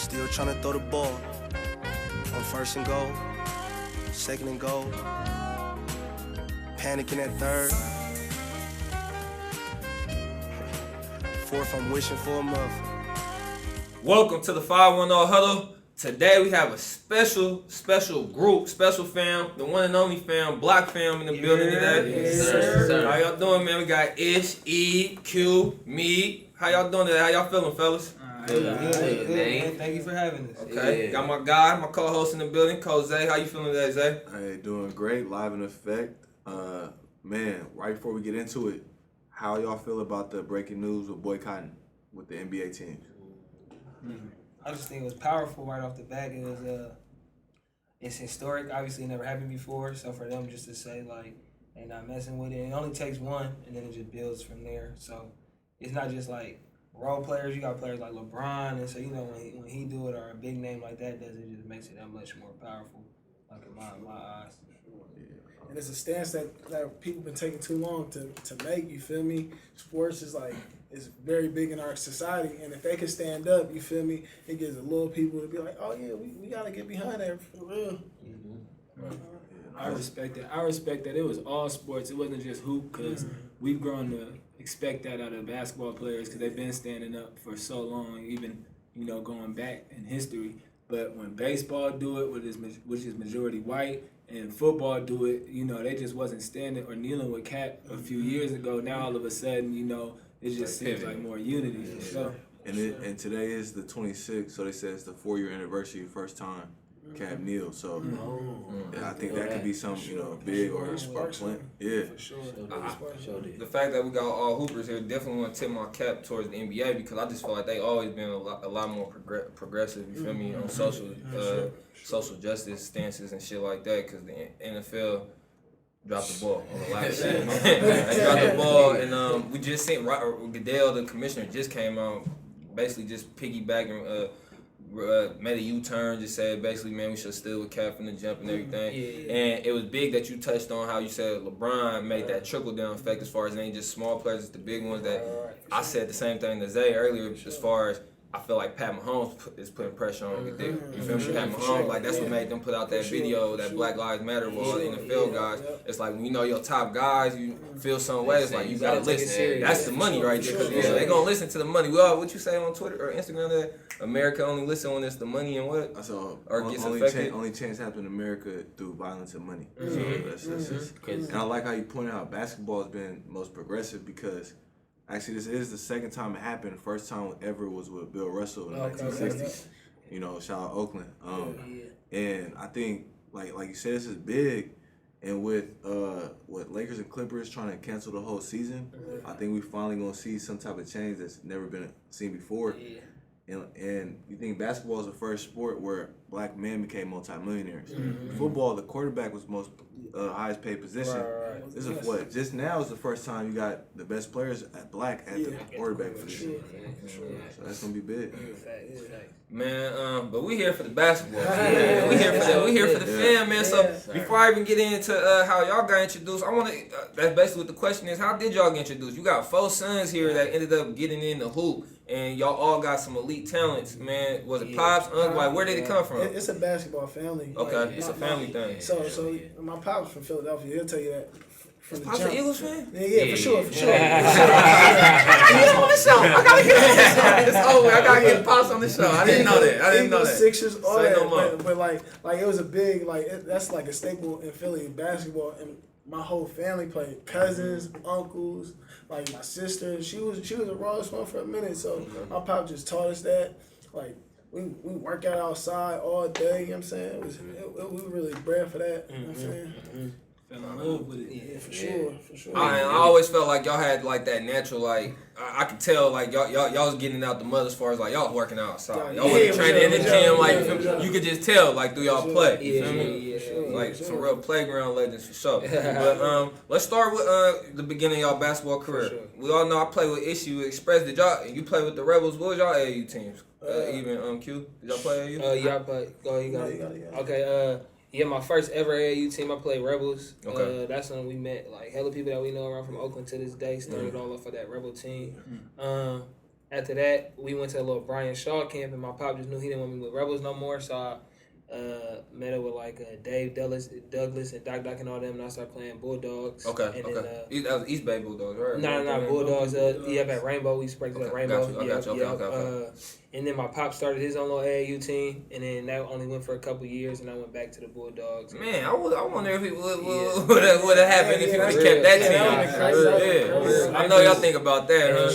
Still trying to throw the ball. On first and goal, second and goal. Panicking at third. Fourth, I'm wishing for a month. Welcome to the 510 Huddle. Today we have a special group, special fam, the one and only fam, Block fam in the building today. Yes, sir. How y'all doing, man? We got Ish, E, Q, me. How y'all doing today? How y'all feeling, fellas? Good, man. Thank you for having us. Okay, Yeah. got my guy, my co-host in the building, Coach Zay. How you feeling today, Zay? Hey, doing great, live in effect. Man, right before we get into it, how y'all feel about the breaking news with boycotting with the NBA teams? I just think it was powerful right off the bat. It was it's historic. Obviously, it never happened before. So for them just to say like they're not messing with it, it only takes one, and then it just builds from there. So it's not just like role players. You got players like LeBron, and so you know when he do it or a big name like that does it, just makes it that much more powerful. Like in my eyes. And it's a stance that people been taking too long to make, you feel me? Sports is like, it's very big in our society, and if they can stand up, you feel me, it gives a little people to be like, oh yeah, we gotta get behind that for real. I respect that. It was all sports. It wasn't just hoop, because we've grown to expect that out of basketball players because they've been standing up for so long, even, going back in history. But when baseball do it, which is majority white, and football do it, they just wasn't standing or kneeling with Cat a few years ago. Now all of a sudden, it just seems like more unity for sure. And today is the 26th, so they said it's the 4-year anniversary, first time Cap kneel. So I think that could be something, big or spark plant. Yeah. For sure. The fact that we got all hoopers here definitely want to tip my cap towards the NBA because I just feel like they always been a lot more progressive. You feel me on social justice stances and shit like that. Because the NFL dropped the ball on a lot of shit. They dropped the ball, and we just seen Goodell, the commissioner, just came out basically just piggybacking. Made a U-turn, just said basically, man, we should still with Cap from the jump and everything. Yeah. And it was big that you touched on how you said LeBron made that trickle-down effect as far as it ain't just small players, it's the big ones that I said the same thing to Zay earlier as far as I feel like Pat Mahomes is putting pressure on Goodell. You feel me? Pat Mahomes, like that's what made them put out that video, that Black Lives Matter with all the NFL guys. It's like when you know your top guys, you feel some way. It's like you gotta listen. That's the money right there. Cause they gonna listen to the money. Well, what you say on Twitter or Instagram that America only listen when it's the money and what? So or gets affected. Only change happen in America through violence and money. So that's just, and I like how you pointed out basketball has been most progressive because. Actually, this is the second time it happened. The first time ever was with Bill Russell in the 1960s. Shout out Oakland. And I think, like you said, this is big. And with Lakers and Clippers trying to cancel the whole season, I think we finally gonna see some type of change that's never been seen before. And you think basketball is the first sport where black men became multimillionaires. Football, the quarterback was most highest paid position. This is what? Just now is the first time you got the best players at black at the quarterback position. So that's gonna be big. Man, but we here for the basketball. We here for the fam, man. So before I even get into how y'all got introduced, I want to. That's basically what the question is. How did y'all get introduced? You got 4 sons here that ended up getting in the hoop. And y'all all got some elite talents, man. Was it pops, uncle? Like, where did it come from? It's a basketball family. Okay, it's a family thing. So my pops from Philadelphia. He'll tell you that. From the Pops an Eagles fan? Yeah, for sure. He's on the show. I gotta get on the show. It's over. I gotta get Pops on the show. I didn't know that. Eagles, Sixers, all Say that. no more. But like it was a big that's like a staple in Philly basketball, and my whole family played. Cousins, uncles. Like my sister, she was a Royals fan for a minute, so my pop just taught us that. Like we work out outside all day, you know what I'm saying? We were really bred for that, you know what I'm saying? Fell in love with it. Yeah, for sure. I always felt like y'all had like that natural I could tell like y'all was getting out the mud as far as like y'all was working outside. Y'all wasn't training in the gym like you could just tell like through y'all play. You feel me? Like some real playground legends for sure. But let's start with the beginning of y'all basketball career. Sure. We all know I played with Issue Express. Did you play with the Rebels? What was y'all AAU teams? Even Q? Did y'all play AAU? Yeah, I played. Go, you got it. Okay, yeah, my first ever AAU team, I played Rebels. Okay. That's when we met like hella people that we know around from Oakland to this day. Started all off of that Rebel team. after that, we went to a little Brian Shaw camp, and my pop just knew he didn't want me with Rebels no more, so I met up with like Dave Douglas and Doc and all them, and I started playing Bulldogs. Okay. And Okay. That was East Bay Bulldogs, right? No, Bulldogs. At Rainbow, we sprayed at Rainbow. Got you. Okay. And then my pop started his own little AAU team, and then that only went for a couple years, and I went back to the Bulldogs. Man, I wonder if it would have happened if he would have kept that team. I know y'all think about that, huh?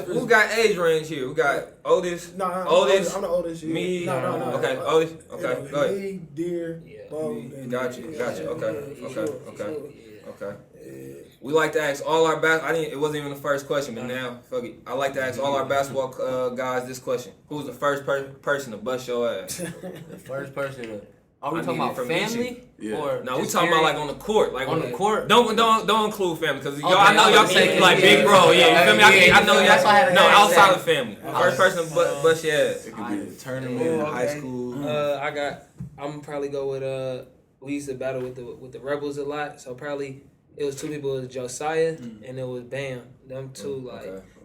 Who got age range here? We got oldest. No, oldest. I'm the oldest. Me. No. Okay, oldest. Okay, go ahead. Me, Deer, Bo. Got you. Okay. We like to ask all our it wasn't even the first question, but now fuck it. I like to ask all our basketball guys this question: Who was the first person to bust your ass? The first person to. Are we talking about family? Yeah. Or no, we talking about like on the court. Like on the court? Don't include family because I know y'all can like big bro. Yeah, you feel me? I know y'all. No, outside of family. First person to bust your ass. It could be a tournament, high school. I'm gonna probably go with we used to battle with the Rebels a lot, so probably it was two people. It was Josiah and it was Bam. Them two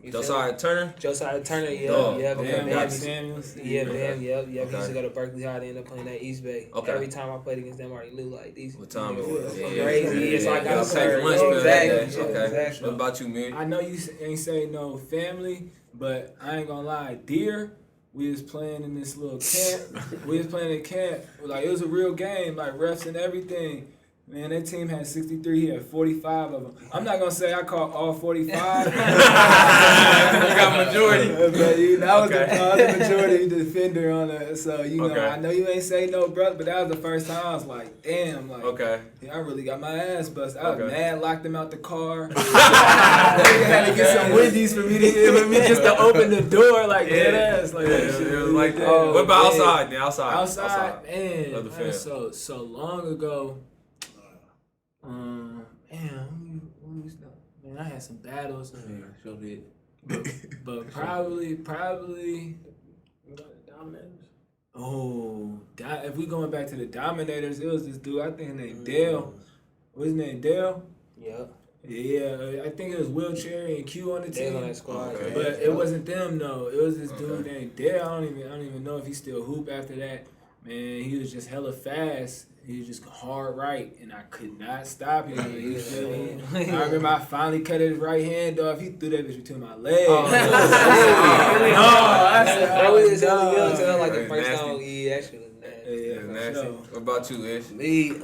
Josiah Turner. Bam Samuels. Yeah, Bam. Yep. We used to go to Berkeley High. They ended up playing at East Bay. Okay. Every time I played against them, I already knew like these. What time it was? Crazy. So I got to take lunch. Exactly. Okay. What about you, man? I know you ain't say no family, but I ain't gonna lie. Deer, we was playing in this little camp. We was playing in camp. Like, it was a real game, like refs and everything. Man, that team had 63. He had 45 of them. I'm not gonna say I caught all 45. You got majority. But I was the majority defender on it. So I know you ain't say no, brother, but that was the first time I was like, damn, like, I really got my ass busted. I was mad, locked him out the car. I had to get some Wendy's for me just to open the door, like dead ass, like that shit. It was like that. What about outside? Man, outside, man. So long ago. Man, I had some battles. But probably. If we going back to the Dominators, it was this dude. I think named Dale. What's his name? Dale. Yeah, I think it was Wheelchair and Q on the team. On that squad. Okay. But it wasn't them though. It was this dude named Dale. I don't even know if he still hoop after that. Man, he was just hella fast. He was just hard right, and I could not stop him. I remember I finally cut his right hand off. He threw that bitch between my legs. I was young, like the first time. Yeah, that shit was nasty. What about you, Ish? Me,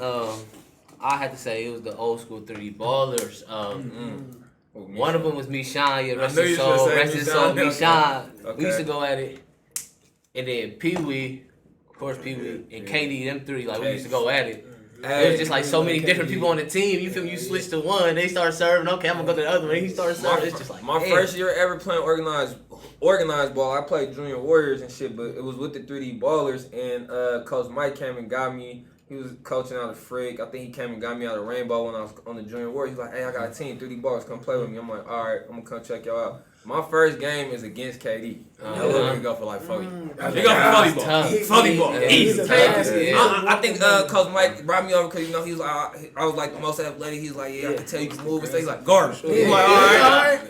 I had to say it was the old school 3D ballers. One of them was Mishan, rest his soul, Mishan. Okay. We used to go at it, and then Pee Wee. Of course, Pee Wee and KD, them three, like we used to go at it. It was just like so many different people on the team. You feel me? You switch to one, they start serving. Okay, I'm gonna go to the other one. He started serving. It's just like my first year ever playing organized ball. I played Junior Warriors and shit, but it was with the 3D Ballers. And Coach Mike came and got me. He was coaching out of Frick. I think he came and got me out of Rainbow when I was on the Junior Warriors. He's like, "Hey, I got a team, 3D Ballers. Come play with me." I'm like, "All right, I'm gonna come check y'all out." My first game is against KD. They go for like 40. They go for volleyball. Easy. I think Coach Mike brought me over because he was like, I was like the most athletic. He was like, "Yeah, I can tell you can move." And he's like, "Guard." He's like, "All right."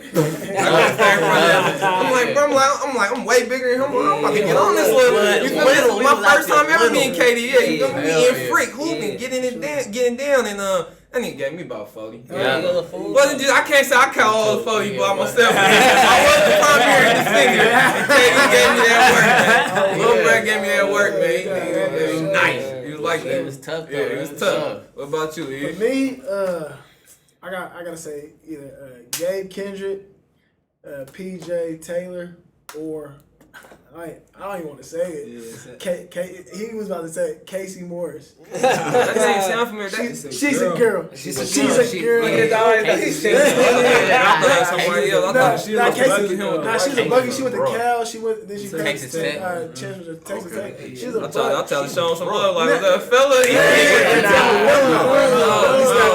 I'm way bigger than him. I'm about to get on this little. My first time ever being KD. Yeah, you gonna be in Frick hooping, getting down, and that nigga gave me about 40. Wasn't just, I can't say I count all the 40 by myself. I was the primary defender. KD gave me that work, man. Lil Brad gave me that work, man. He was nice. He was like that. It was tough, though. Yeah, it was tough. What about you, Ish? For me, I gotta say either Gabe Kendrick, PJ Taylor, or I don't even want to say it. He was about to say Casey Morris. That ain't sound familiar. She's a girl. She's a girl. She's a buggy. She went to Cal. She went. Then she came to Texas Tech. She's a buggy. I'll tell her, show him some love. Like, what's up, fella?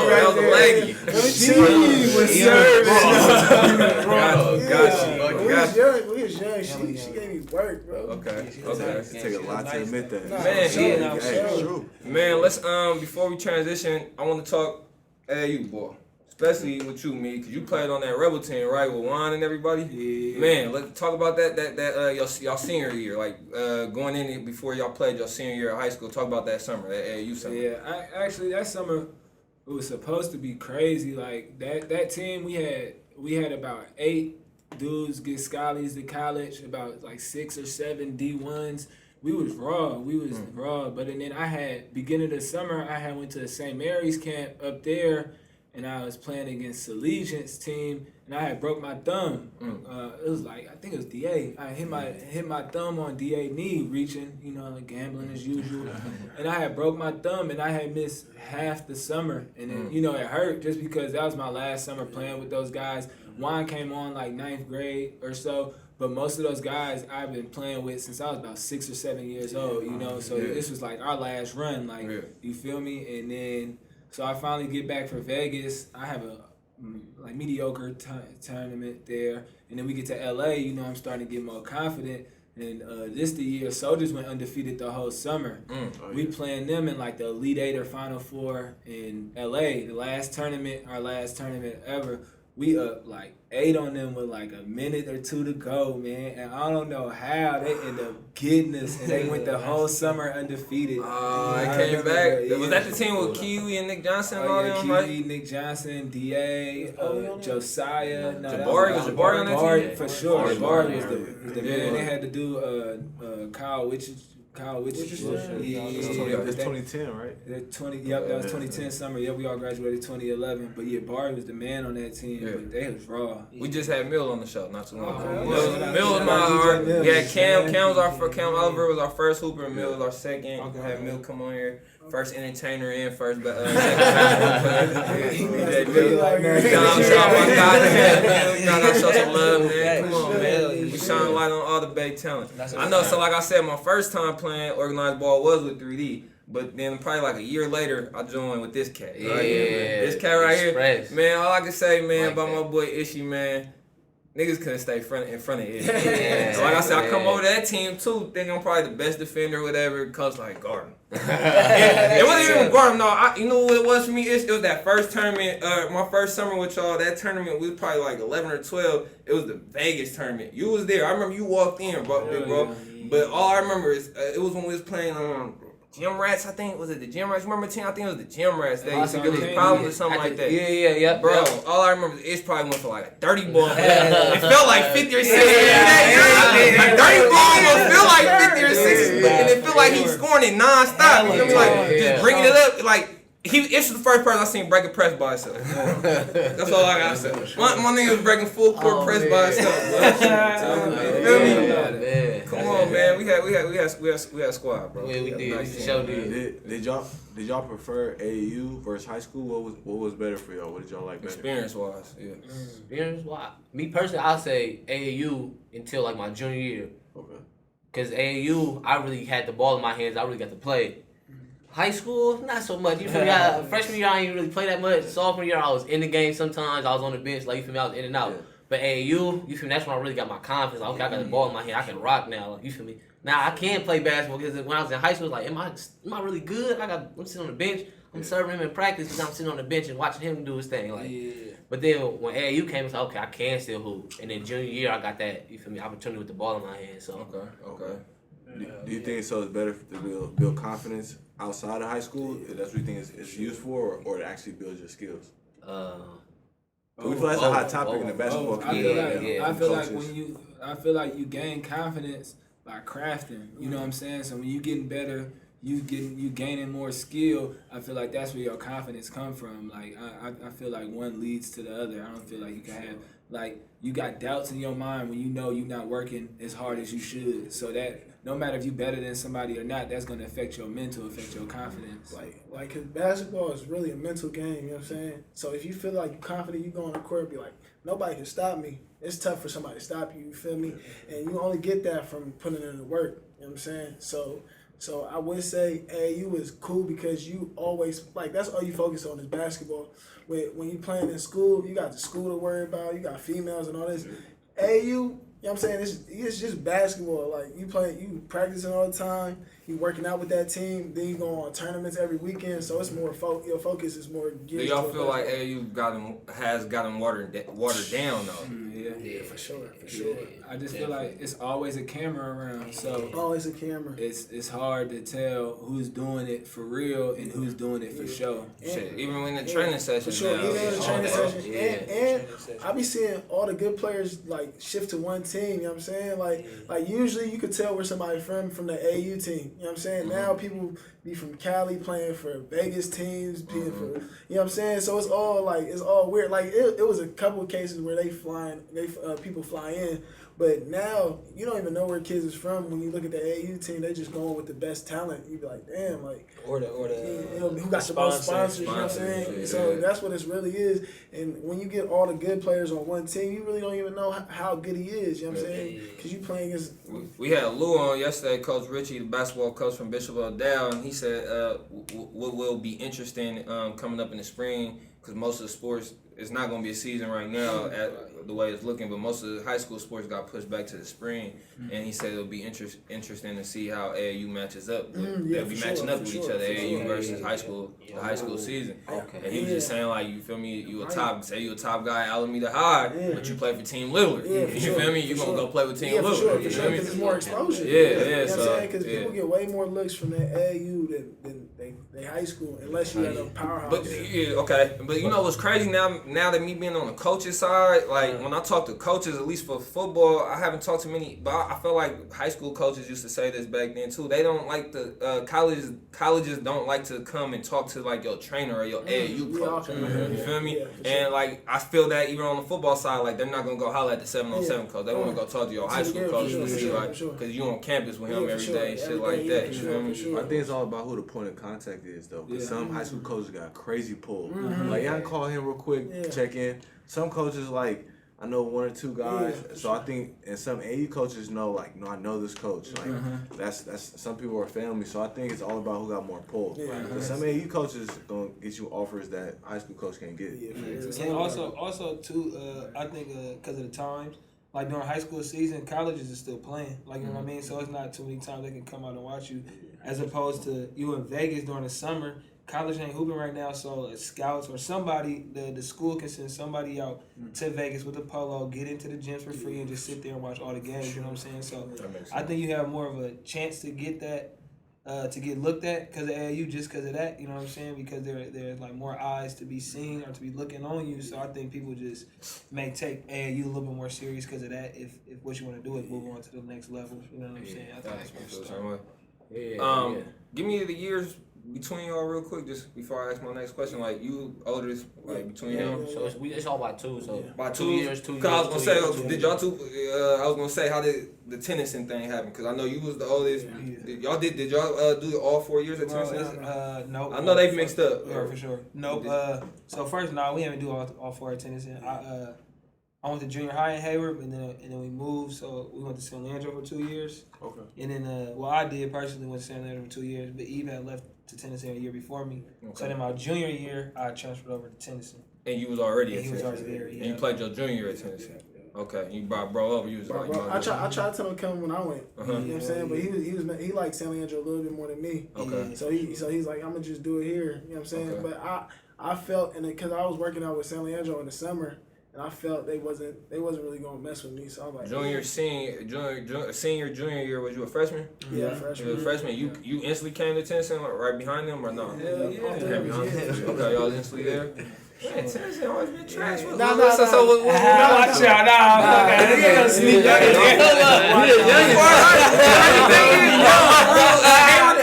That was a lady. She was serving. Gotcha. We was young. She gave me work, bro. Okay. It take a lot to admit that. Man, let's before we transition, I want to talk AAU, boy. especially with you, me, because you played on that Rebel team, right, with Juan and everybody. Yeah. Man, let's talk about y'all senior year, like going in it before y'all played your senior year of high school. Talk about that summer, that AAU summer. Yeah, actually that summer it was supposed to be crazy. Like that team we had about 8 dudes get scholars to college, about like 6 or 7 D1s. We was raw. But then I had beginning of the summer I had went to the St. Mary's camp up there, and I was playing against Allegiance team, and I had broke my thumb. It was like I think it was DA. I hit my thumb on DA knee, reaching, like gambling as usual, and I had broke my thumb, and I had missed half the summer, and then it hurt just because that was my last summer playing with those guys. Juan came on like 9th grade or so. But most of those guys I've been playing with since I was about 6 or 7 years old, So this was like our last run, you feel me? And then, so I finally get back for Vegas. I have a mediocre tournament there, and then we get to LA. I'm starting to get more confident. And this the year Soldiers went undefeated the whole summer. We playing them in like the Elite 8 or Final 4 in LA. Our last tournament ever. We up like 8 on them with like a minute or 2 to go, man. And I don't know how they ended up getting us, and they went the whole summer undefeated. I came back. Was that the team with Kiwi and Nick Johnson and all them, Kiwi, right? Nick Johnson, DA, Josiah. Jabari, was Jabari on that team? For sure. Jabari was the man. They had to do Kyle Wichita. It's 2010, right? That was 2010 summer. Yeah, we all graduated 2011. But yeah, Barry was the man on that team. Yeah. But they was raw. We just had Mill on the show not too long ago. Okay. Mill was yeah, Cam Oliver was our first hooper, and Mill was our second. Okay. Had Mill come on here. First entertainer in, first second gotta show some love, man. Come on, man. We shine light on all the Bay talent. I know, so like I said, my first time playing organized ball was with 3D. But then probably like a year later, I joined with this cat. Right? Yeah, this cat right here. Man, all I can say, man, about my boy Ishi, man, niggas couldn't stay in front of it. So like I said, I come over to that team too, think I'm probably the best defender or whatever, cause like guard him. It wasn't even guard him, no. You know what it was for me? It was that first tournament, my first summer with y'all. That tournament, we was probably like 11 or 12. It was the Vegas tournament. You was there. I remember you walked in, bro. But all I remember is it was when we was playing Gym Rats, I think. Was it the Gym Rats? Remember the team? I think it was the Gym Rats. They used to give us problems or something like that. Yeah. Bro, all I remember is probably went for like a 30 ball. It felt like 50 or 60. A 30 ball would feel like 50 or 60. And it felt like he was scoring it non-stop. You know, like, just bringing it up. Like, Ish was the first person I seen break a press by himself. That's all I got to say. My nigga was breaking full court press by himself, bro. Feel me? Come on, man. We had squad, bro. Yeah, we did. Did y'all prefer AAU versus high school? What was better for y'all? What did y'all like better? Experience-wise, yeah. Experience-wise? Me personally, I'll say AAU until like my junior year. Okay. Because AAU, I really had the ball in my hands. I really got to play. High school, not so much. You feel me? Freshman year, I didn't really play that much. Sophomore year, I was in the game sometimes. I was on the bench. Like, you feel me? I was in and out. Yeah. But AAU, you feel me? That's when I really got my confidence. Like, okay, I got the ball in my hand. I can rock now. Like, you feel me? Now, I can play basketball because when I was in high school, like, am I really good? I'm sitting on the bench. I'm serving him in practice because I'm sitting on the bench and watching him do his thing. Like, But then when AAU came, it's like, okay, I can still hoop. And then junior year, I got that, you feel me, opportunity with the ball in my hand. So Okay. Do you think so? It's better to build confidence outside of high school? That's what you think it's used for, or to actually build your skills? We feel that's a hot topic in the basketball community. I feel like you gain confidence by crafting. You know what I'm saying? So when you getting better, you gaining more skill. I feel like that's where your confidence come from. Like I feel like one leads to the other. I don't feel like you can have like you got doubts in your mind when you know you're not working as hard as you should. So that no matter if you better than somebody or not, that's gonna affect your mental, affect your confidence. Like, cause basketball is really a mental game. You know what I'm saying? So if you feel like you're confident, you go on the court, be like, nobody can stop me. It's tough for somebody to stop you. You feel me? And you only get that from putting in the work. You know what I'm saying? So I would say AAU is cool because you always, like, that's all you focus on is basketball. When you playing in school, you got the school to worry about, you got females and all this. AAU, you know what I'm saying, it's just basketball. Like, you practicing all the time, you working out with that team. Then you go on tournaments every weekend, so it's more your focus is more geared. Do y'all feel like AAU has gotten watered down though? Yeah, for sure. I just feel like it's always a camera around, so Always a camera. it's hard to tell who's doing it for real and who's doing it for show. Shit, even in the training session. For sure, now, even in the it's training all session. that. And I be seeing all the good players like shift to one team, you know what I'm saying? Like usually you could tell where somebody from the AU team. You know what I'm saying? Now people be from Cali playing for Vegas teams, being for, you know what I'm saying? So it's all weird. Like it was a couple of cases where people fly in. But now you don't even know where kids is from. When you look at the AU team, they just going with the best talent. You be like, damn, like Or the who got the most sponsors? You know what I'm saying? So that's what it really is. And when you get all the good players on one team, you really don't even know how good he is. You know what I'm saying? Because you playing against. We had Lou on yesterday, Coach Richie, the basketball coach from Bishop O'Dowd, and he said what will be interesting coming up in the spring, because most of the sports, it's not going to be a season right now at the way it's looking, but most of the high school sports got pushed back to the spring, and he said it'll be interesting to see how AAU matches up. They'll be matching up with each other, AAU versus high school, the high school season. Okay. And he was just saying, like, you feel me, you a top guy at Alameda High, but you play for Team Littler. You feel me? You going to go play with Team Littler. For sure, because it's more exposure. Yeah. You know what I'm So, saying? Because people get way more looks from the AAU than they high school, unless you have a powerhouse. But but you know what's crazy now that me being on the coach's side, like when I talk to coaches, at least for football, I haven't talked to many, but I feel like high school coaches used to say this back then too. They don't like colleges don't like to come and talk to like your trainer or your AAU coach. You feel me? And like I feel that even on the football side, like they're not gonna go holler at the 7-on-7 coach. They want to go talk to your high school coach to see like, because you on campus with him every day and shit like that. You feel me? I think it's all about who the point of contact is, though. Because some high school coaches got crazy pull. Like, y'all can call him real quick, check in. Some coaches, like, I know one or two guys. So I think, and some AU coaches know, like, no, I know this coach. Like, that's some people are family. So I think it's all about who got more pull. Because some AU coaches gonna get you offers that high school coach can't get. And also too, I think because of the times. Like during high school season, colleges are still playing. Like, you know what I mean? So it's not too many times they can come out and watch you. As opposed to you in Vegas during the summer, college ain't hooping right now, so scouts or somebody, the school can send somebody out to Vegas with a polo, get into the gyms for free, and just sit there and watch all the games. You know what I'm saying? So I think you have more of a chance to get that, to get looked at because of AAU, just because of that. You know what I'm saying? Because there's like more eyes to be seen or to be looking on you. So I think people just may take AAU a little bit more serious because of that. If what you want to do is move on to the next level. You know what I'm saying? I think that's what give me the years between y'all real quick, just before I ask my next question. Like, you oldest, like, between him? So it's all by two, so by 2 years, 2 years. Cause I was gonna say, did y'all two, I was gonna say, how did the Tennyson thing happen? Because I know you was the oldest. Did y'all do all 4 years at Tennyson? No. I know they've mixed up. Yeah, for sure. Nope. So first, we haven't do all 4 at Tennyson. I went to junior high in Hayward, and then we moved. So we went to San Leandro for 2 years. Okay. And then, I did personally went to San Leandro for 2 years, but Eve had left to Tennyson a year before me. Okay. So then my junior year, I transferred over to Tennyson. And you was already at Tennyson? He was already there, yeah. And you played your junior year at Tennyson? Yeah. Okay. You brought bro over. You was like, I tried to tell him to come when I went. You know what I'm saying? But he liked San Leandro a little bit more than me. Okay. So he's like, I'm gonna just do it here. You know what I'm saying? Okay. But I felt, and because I was working out with San Leandro in the summer, and I felt they wasn't really gonna mess with me. So I'm like, senior, junior year, was you a freshman? Yeah, freshman. You were a freshman. You instantly came to Tennyson right behind them or no? Hell yeah. Okay, y'all instantly there. Yeah, Tennyson always been trash. No. Watch out, you gonna sneak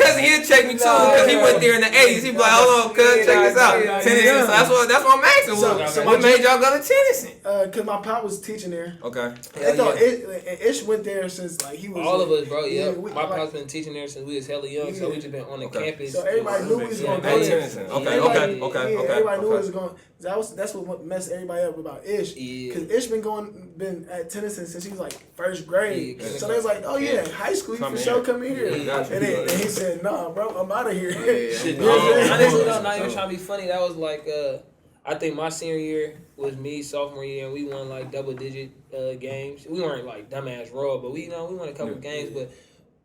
cousin, he'll check me too, because he went there in the 80s. He be like, hold on, cuz, check this out. Tennyson. So that's what I'm asking. So what made y'all go to Tennyson? Because my pop was teaching there. Okay. Ish went there since like he was. All of us, bro. Yeah. My pop's been teaching there since we was hella young, so we just been on the campus. So everybody knew we was gonna go there. Okay. Everybody knew we was going. That's what messed everybody up about Ish. Because Ish been at Tennyson since he was like first grade. So they was like, oh yeah, high school, you for sure come in here. And he said, nah, bro, I'm out of here. Honestly, though, not even trying to be funny. That was like, I think my senior year was me, sophomore year, and we won like double-digit games. We weren't like dumbass raw, but we won a couple games. But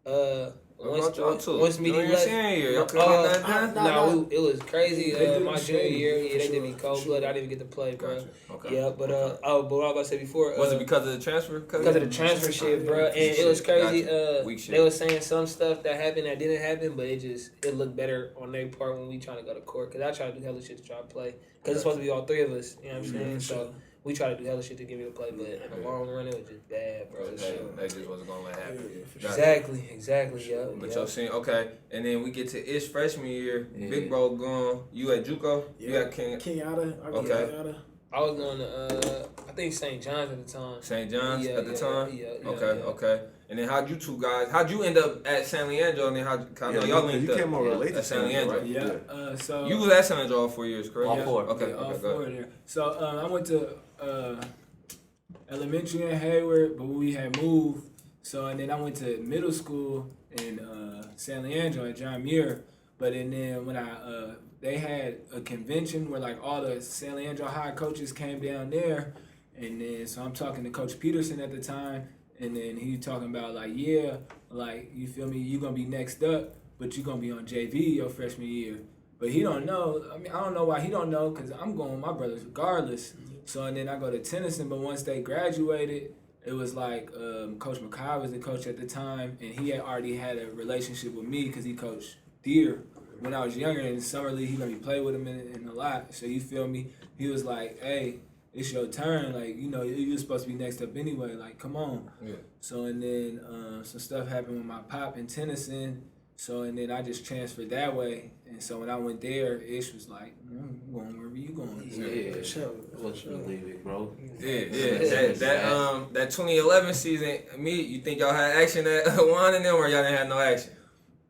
Once me your left. senior year, y'all couldn't get nothing done? It was crazy. They did My it junior shady, year, for they did sure, me for cold sure. blood. I didn't even get to play, bro. Gotcha. Okay. Yeah, but what I was about to say before. Was it because of the transfer? Because of the transfer shit, bro. And it was crazy. Gotcha. They were saying some stuff that happened that didn't happen, but it looked better on their part when we trying to go to court. Because I try to do hella shit to try to play. Because it's supposed to be all three of us. You know what I'm saying? So we try to do hella shit to give me the play, but in the long run, it was just bad, bro. They just wasn't gonna let it happen. Exactly, yeah. But you're saying, okay, and then we get to Ish freshman year, Big Bro gone. You at JUCO? You got King Otter. Okay. I was going to, I think St. John's at the time. St. John's at the time? Yeah. Okay. And then how'd you end up at San Leandro? And then I know y'all linked you up. came over late at to San Leandro. right? Yeah. So You was at San Leandro all 4 years, correct? All four. Okay, all go four ahead. there. So I went to elementary in Hayward, but we had moved. So and then I went to middle school in San Leandro at John Muir. But and then when they had a convention where like all the San Leandro high coaches came down there, and then so I'm talking to Coach Peterson at the time, and then he talking about like you feel me, you gonna be next up, but you gonna be on JV your freshman year. But he don't know. I mean, I don't know why he don't know, because I'm going with my brothers regardless. So, and then I go to Tennyson, but once they graduated, it was like Coach McKay was the coach at the time, and he had already had a relationship with me because he coached Deer when I was younger. In the summer league, he let me play with him in a lot. So, you feel me? He was like, hey, it's your turn. Like, you know, you're supposed to be next up anyway. Like, come on. Yeah. So, and then some stuff happened with my pop in Tennyson. So, and then I just transferred that way. And so when I went there, Ish was like, I'm going wherever you going. Yeah, sure. Let's believe it, bro. Yeah. That 2011 season, you think y'all had action at one and them, or y'all didn't have no action?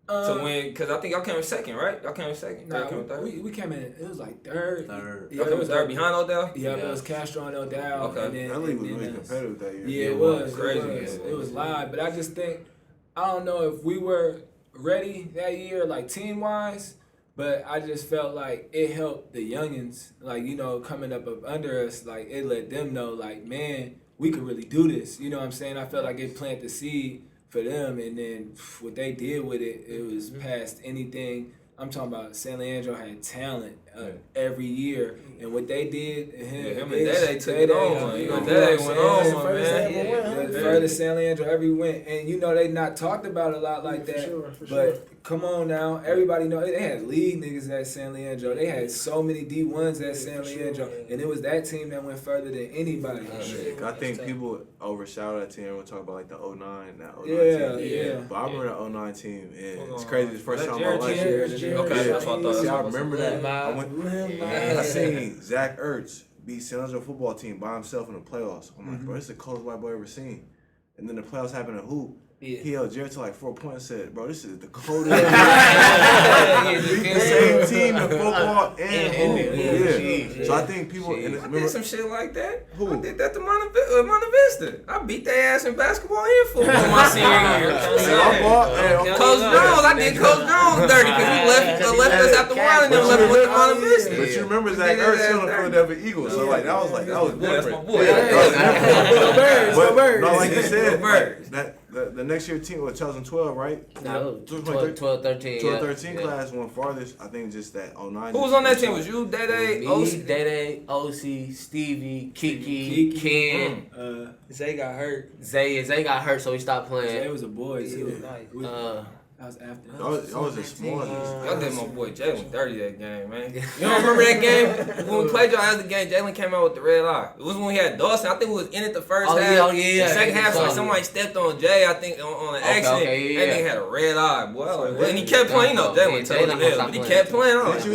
To win, because I think y'all came in second, right? Y'all came in second. Nah, came in third. we came in, it was like third. Y'all came in third behind Odell? Yeah, it was Castro and Odell. Okay. And then, That league was really competitive that year. Yeah, it was. Crazy. It was live. But I just think, I don't know if we were ready that year, like team-wise, but I just felt like it helped the youngins, like, you know, coming up under us, like, it let them know, like, man, we could really do this. You know what I'm saying? I felt like it planted the seed for them, and then what they did with it, it was past anything. I'm talking about San Leandro had talent every year, and what they did, him and Dede took it on. Dede went on, man. The furthest San Leandro ever went, and you know they not talked about a lot like that. For but sure. Come on now, everybody know they had league niggas at San Leandro. They had so many D1s at San Leandro, and it was that team that went further than anybody. I think people overshadow that team. Everyone talk about like the 09, that 09 Yeah. team. But I remember the 09 team, and it's crazy. It's the first time in my Jared life. Jared. Okay, that's what I thought. See, I remember that. Yeah. I seen Zach Ertz beat San Leandro football team by himself in the playoffs. I'm like, bro, this is the coldest white boy I ever seen. And then the playoffs happened in hoop. Yeah. He held Jared to like 4 points and said, bro, this is the coldest. The same team in football and hoop. Yeah. So I think people. I did some shit like that. Who? I did that to Monte Vista. I beat their ass in basketball and football my senior year. Coach Jones, I did Coach Jones dirty because he left us after a while and then left with Monte Vista. But you remember Zach Ertz still on the Philadelphia Eagles, so like that was That's different. my boy. But no, like you said, that the next year team was 2012, right? No, 12, 13. 12-13 class went farthest. I think just that 09. Who was on that team? Was you, Dede, Me, Dede, OC, Stevie, Kiki, Ken. Zay got hurt. Zay got hurt, so he stopped It playing. was a boy He too. was nice. That was after. That was a small. Y'all did my boy Jalen dirty that game, man. You don't remember that game? When we played y'all as the game, Jalen came out with the red eye. It was when we had Dawson. I think we was in it the first half. Yeah. The second half, like somebody stepped on Jay, I think, on an accident. That nigga had a red eye, boy. And he kept playing, you know, Jalen told him that, but he kept playing on. Did you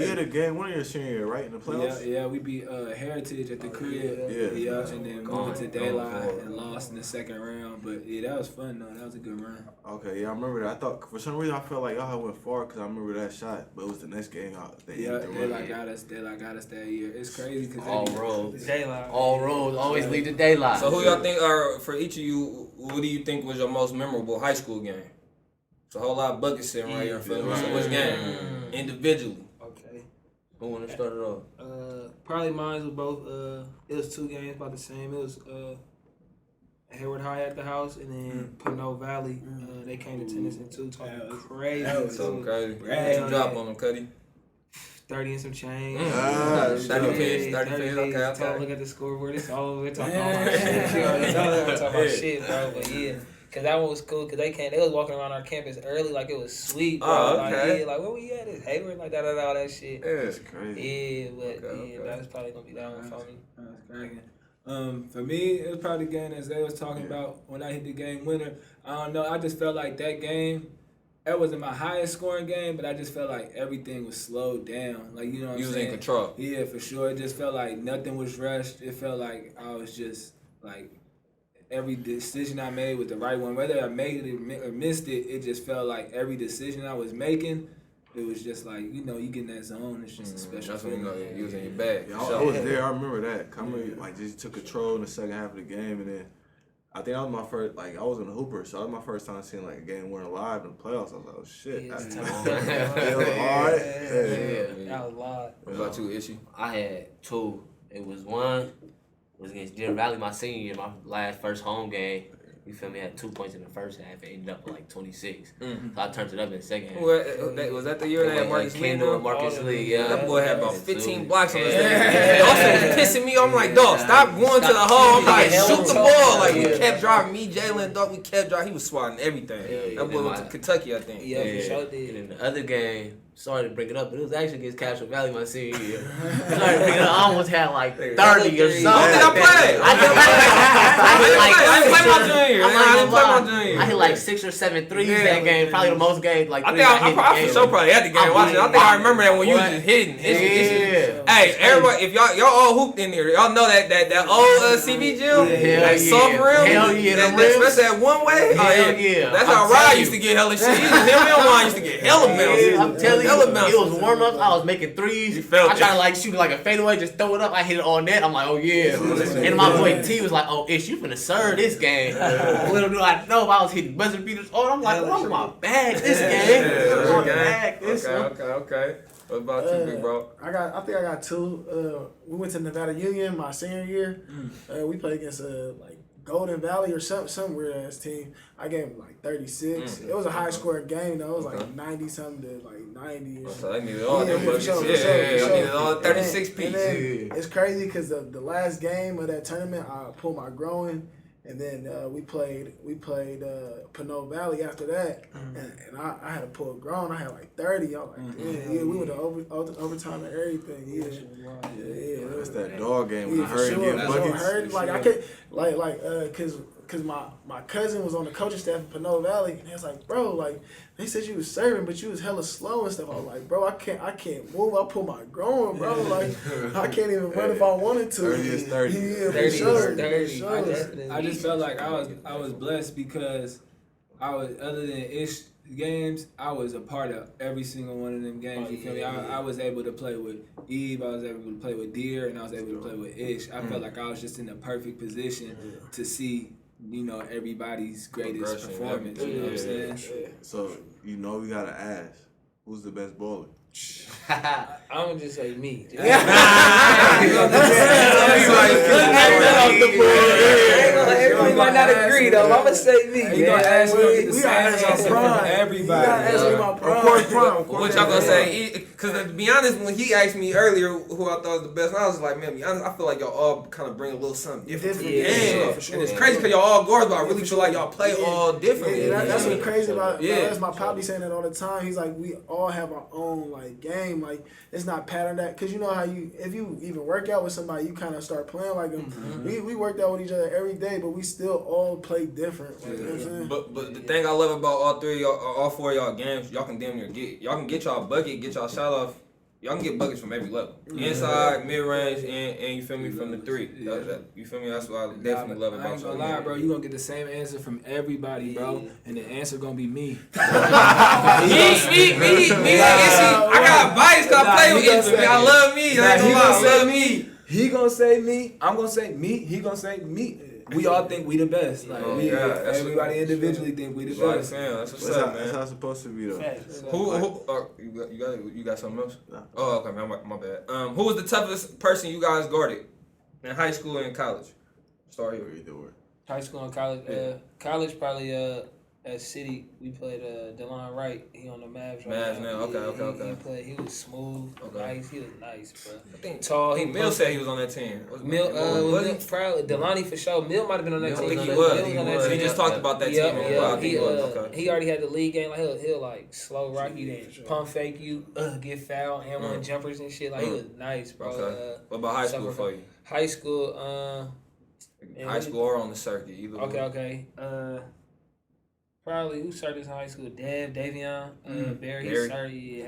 hit a game one of your senior year, right, in the playoffs? Yeah, we beat Heritage at the crib. Yeah. And then moved to Daylight and lost in the second round. But yeah, that was fun though. That was a good run. Okay, yeah, I remember that. I thought for some reason I felt like y'all went far because I remember that shot, but it was the next game. Daylight got us that year. It's crazy because All roads. Daylight. All roads always lead to Daylight. So who y'all think are, for each of you, what do you think was your most memorable high school game? It's a whole lot of buckets sitting right here in front of us. So which game? Individually. Okay. Who want to start it off? Probably mine was both. It was 2 games about the same. It was Hayward High at the house, and then Pinot Valley. They came to Tennessee too, talking crazy. So crazy. Hell What drop yeah. on them, Cuddy? 30 and some change. 30 pins, 30 pins, okay. Tell them look at the scoreboard. It's all over. Talking all my shit. She already know we're talking about shit, bro. But yeah. Cause that one was cool. Cause they was walking around our campus early, like it was sweet, bro. Oh, okay. Like where we at? It's Hayward, like all that shit. That's crazy. Yeah, but Okay. that was probably gonna be that one for me. That's cracking. For me, it was probably the game as they was talking about when I hit the game winner. I don't know. I just felt like that game, that wasn't my highest scoring game, but I just felt like everything was slowed down. Like, you know what I'm You was saying? in control. Yeah, for sure. It just felt like nothing was rushed. It felt like I was just like every decision I made was the right one. Whether I made it or missed it, it just felt like every decision I was making, it was just like, you know, you get in that zone. It's just a special That's when you know feeling. you was in your bag. Yeah, I was there. I remember that. I remember like just took control in the second half of the game, and then I think that was my first. Like I was in the Hooper, so that was my first time seeing like a game winner live in the playoffs. I was like, oh shit, Yeah, that's it's tough. tough. Yeah. That was a lot. What about you, Ishi? I had two. It was one was against Deer Valley my senior year, my first home game. You feel me? I had 2 points in the first half and ended up with like 26. So I turned it up in the second half. Was that the year they had Marcus Lee? Kendall, Marcus Lee, yeah. That boy had about 15 blocks on his Yeah. head. Also was pissing me. I'm like, dog, stop going to the hole. I'm like, Yeah. shoot the ball. Like, we Yeah. kept driving. Me, Jalen, dog, we kept driving. He was swatting everything. Yeah, That boy went to Kentucky, I think. Yeah, for sure And did. then the other game, sorry to bring it up, but it was actually against Castro Valley my senior year. Sorry to bring it up. I almost had like 30 or something. Don't think I played. I didn't play my junior year. I didn't play my junior year. I hit like 6 or 7 threes that game. Probably the most games. Like I threes think hit I in for the sure probably had the game watching. I think I remember that when you was What? just hitting. Yeah. Hey, everybody, if y'all all hooped in here, y'all know that old CB gym, Hell that yeah. soft rim, Hell yeah, that, them rims. especially that one way. Hell yeah. That's I'm how Ryan telling used you. to get hella shit. Him and Ryan used to get hella bounces. Yeah, I'm telling you, Hella bounces. it was warm up. I was making threes. You felt I it. tried to like shoot like a fadeaway, just throw it up. I hit it on net. I'm like, oh yeah. And my boy T was like, oh, Ish, you finna serve this game. Little do I know if I was hitting buzzer beaters. Oh, I'm like, I'm in my bag this game. I'm in my bag this one. Okay. What about you, big bro? I think I got two. We went to Nevada Union my senior year. We played against like Golden Valley or some weird ass team. I gave him like 36. It was a high scoring game though. It was like 90 something to like 90 or So I needed all them for buckets. sure, for Yeah, sure, for I sure. needed all 36 And pieces. then it's crazy because the last game of that tournament, I pulled my groin, and then we played Pinot Valley after that, and I had to pull a groin. I had like 30. I was like, yeah, we went to overtime and everything. Yeah. That's that dog game. Yeah, I for heard sure. getting That's what I buckets. heard. Like I could, cause my cousin was on the coaching staff at Pinot Valley, and he was like, bro, like they said you was serving, but you was hella slow and stuff. I was like, bro, I can't move. I pull my groin, bro. Like I can't even run if I wanted to. 30 is 30. Yeah, for 30 sure. is 30. For sure. I just felt like I was blessed because I was, other than Ish games, I was a part of every single one of them games. You feel me? I was able to play with Eve, I was able to play with Deer, and I was able to play with Ish. I felt like I was just in the perfect position to see, you know, everybody's greatest Progression, performance. You know what I'm saying? So you know we gotta ask, who's the best bowler? I'm gonna just say me. Everybody might not agree though. I'm gonna say me. You gonna ask me the We same gotta ask answer our from prime. everybody. You gotta ask me my prime. What y'all gonna say? Because to be honest, when he asked me earlier who I thought was the best, I was like, man, to be honest, I feel like y'all all kind of bring a little something different to the Yeah, game. for sure. And it's crazy because y'all all guards, but I really feel like y'all play all differently. Yeah, that's what's crazy about Yeah. my pop be saying that all the time. He's like, we all have our own like game. Like it's not patterned that because you know how if you even work out with somebody, you kind of start playing like them. We worked out with each other every day, but we still all play different. Like, you know what I'm saying? But the thing I love about all four of y'all games, y'all can damn near y'all can get y'all bucket, get y'all shot off. Y'all can get buckets from every level. Inside, mid range, and you feel me from the three. You feel me? That's what I definitely love I about ain't y'all. gonna lie, bro. You gonna get the same answer from everybody, bro, and the answer gonna be me. Me. I got bias because I play with Izzy. I love me. I ain't gonna lie, I love me. He gonna say me. I'm gonna say me. He gonna say me. We all think we the best. Like everybody individually think we the best. That's what's That's up, how, that's man. how it's supposed to be though. You got something else? Oh, okay, man, my bad. Who was the toughest person you guys guarded in high school and college? Start here. Either way. High school and college. College probably at City we played DeLon Wright. He on the Mavs right Mavs now. now. Okay. He was smooth, nice. He was nice, bro. I think Tall. I think Mill said he was on that team. Mill, probably Delani for sure. Mill might have been on that I team. think he Mill was. on that team. He just talked about that team. He already had the league game. Like he'll like slow rock you, then pump fake you, get fouled, and one jumpers and shit. Like he was nice, bro. Okay. What about high school for you? High school, High school or on the circuit, either way. Okay. Probably who started in high school? Davion, Barry. He started. He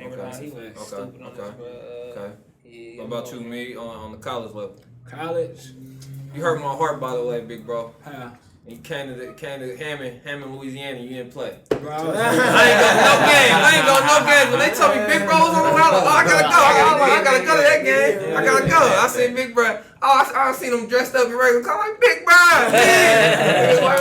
went stupid on this, bro. Okay. Yeah, What about you, me, on the college level? College. You hurt my heart, by the way, big bro. How? You came to Hammond, Louisiana. You didn't play. Bro, I ain't going no games. When they told me Big Bro was on the round, I gotta go. I gotta go to that game. I gotta go. I seen Big Bro. I seen him dressed up in regular color. I'm like, Big Bro.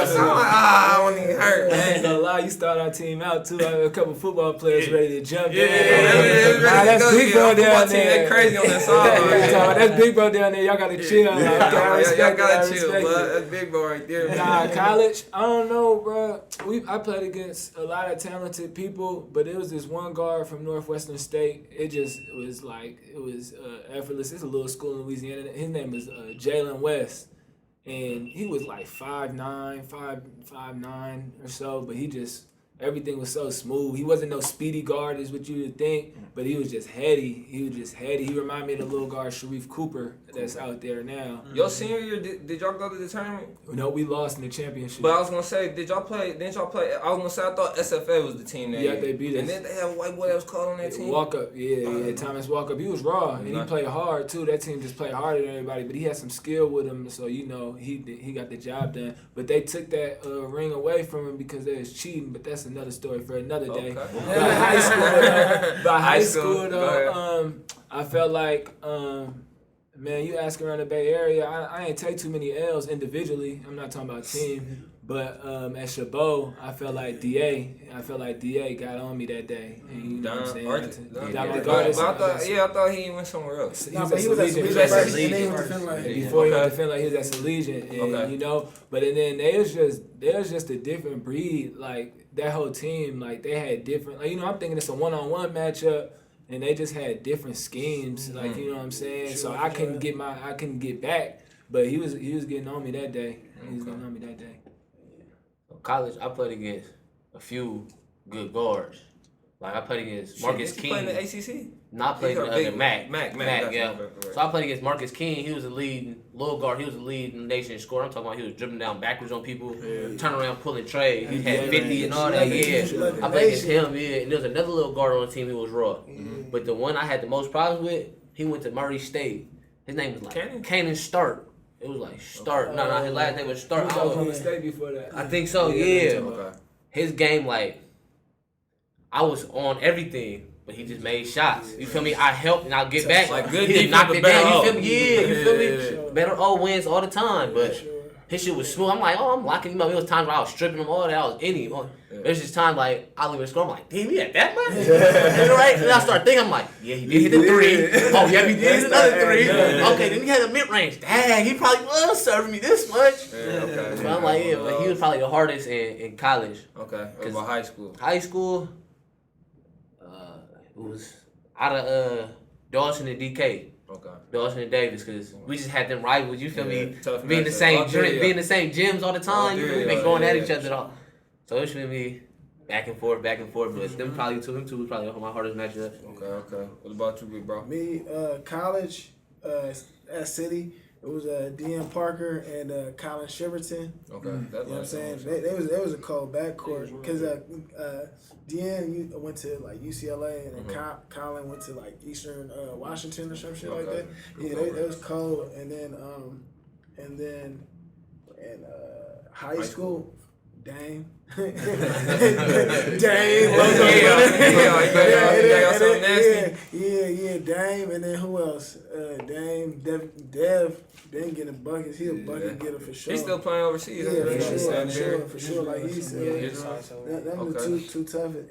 So I'm like, I wasn't even hurt. I ain't gonna lie, you started our team out too. I had a couple football players ready to jump. That's Big Bro down there. They crazy on that side. That's Big Bro down there. Y'all gotta chill. Y'all gotta chill, bud. That's Big Bro right there. College, I don't know, bro. I played against a lot of talented people, but it was this one guard from Northwestern State. It was effortless. It's a little school in Louisiana. His name is Jalen West, and he was like 5'9", 5'9" or so, but everything was so smooth. He wasn't no speedy guard is what you would think, but he was just heady. He reminded me of the little guard Sharif Cooper that's out there now. Your senior year, did y'all go to the tournament? No, we lost in the championship. But I was gonna say, didn't y'all play? I was gonna say, I thought SFA was the team that Yeah, year. they beat us. And then they had a white boy that was called on that team. Walk up, Thomas Walk Up. He was raw and he played hard too. That team just played harder than everybody, but he had some skill with him, so he got the job done. But they took that ring away from him because they was cheating. But that's another story for another day. Okay. By high school though, I felt like man, you ask around the Bay Area, I ain't take too many L's individually. I'm not talking about team. But at Chabot, I felt like DA got on me that day. And you know what I'm saying? I thought he went somewhere else. He was at Salesian first. Before he went to Finland, he was at Salesian. And but then they was just a different breed. Like that whole team, like they had different. Like, I'm thinking it's a one-on-one matchup. And they just had different schemes, like you know what I'm saying. So I couldn't get back, but he was getting on me that day. College, I played against a few good guards. Like I played against Marcus King. You playing the ACC? Not playing the Mac, yeah. Right. So I played against Marcus King. He was a lead little guard. He was a lead in the nation in scoring. I'm talking about he was dribbling down backwards on people, turn around, pulling trade. He had 50 and all that. I played against him. And there was another little guard on the team. He was raw. But the one I had the most problems with, he went to Murray State. His name was like Cannon Stark. It was like Stark. No, his last name was Stark. He was from the state before that. I think so. Yeah. Okay. His game, like, I was on everything. But he just made shots. You feel me? I helped and I'll get back. Like good he knocked it down. You feel me? Yeah, you feel me? Sure. Better O wins all the time. But his shit was smooth. I'm like, I'm locking him up. It was times where I was stripping him, all that. I was in him. There's just times like I leave a score. I'm like, damn, he had that much? Right? And I start thinking, I'm like, yeah, he did hit the three. Oh, yeah, he did hit another three. Okay, then he had a mid-range. Dang, he probably was serving me this much. So I'm like, but he was probably the hardest in college. Okay. What about high school? High school, it was out of Dawson and DK. Okay. Dawson and Davis, because we just had them rivals. You feel me? Being the same gyms all the time. We've been going at each other all. So it should be back and forth. But them two was probably my hardest matchup. Okay. What about you, big bro? Me, college, at City. It was DM Parker and Colin Shiverton. Okay. You know what I'm saying? They was a cold backcourt because DM went to like UCLA and then Colin went to like Eastern Washington or some shit like that. Yeah, they was cold. And then high school, Dame. Dame. Yeah, Dame. And then who else? Dame, Dev. Dame getting buckets. He a bucket getter for sure. He's still playing overseas. Yeah, for sure. Like he's them the two toughest.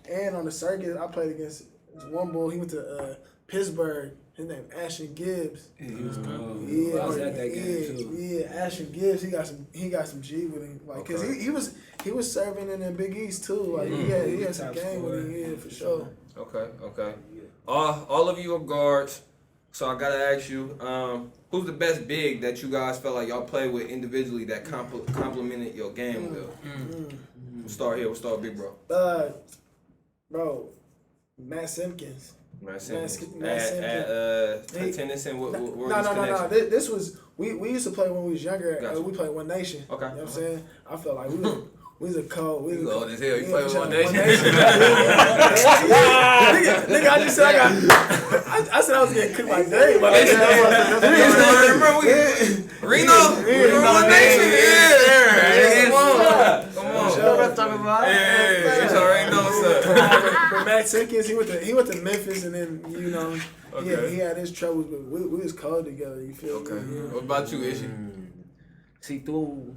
And on the circuit, I played against one boy. He went to Pittsburgh. His name Ashton Gibbs. Yeah, he was cold. Yeah, I was at that game too. Yeah, Ashton Gibbs. He got some G with him, like, cause he was serving in the Big East too. Like he had some game with him, yeah, for sure. Okay. All of you are guards, so I gotta ask you, who's the best big that you guys felt like y'all played with individually that complemented your game well? We'll start here. We'll start with Big Bro. Bro, Matt Simpkins. Matt Simpkins. Matt Simpkins. Tennyson, No. This was we used to play when we was younger. Gotcha. We played One Nation. Okay. You know what I'm saying? I felt like we was a cold. You old as hell. You play with One Nation. Nigga, I just said I said I was getting cooked by Dave. Reno, One Nation. Come on. What talking about? Yeah, you already know what's up. But Matt Simpkins, he went to Memphis, and then he had his troubles, but we was cold together. You feel me? Okay. What about you, Ishi? See, through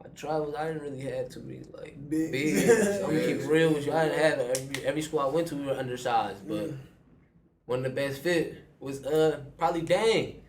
my travels, I didn't really have too many Big. big. So I'm gonna keep it real with you. I didn't have every school I went to we were undersized, but one of the best fit was probably Dang.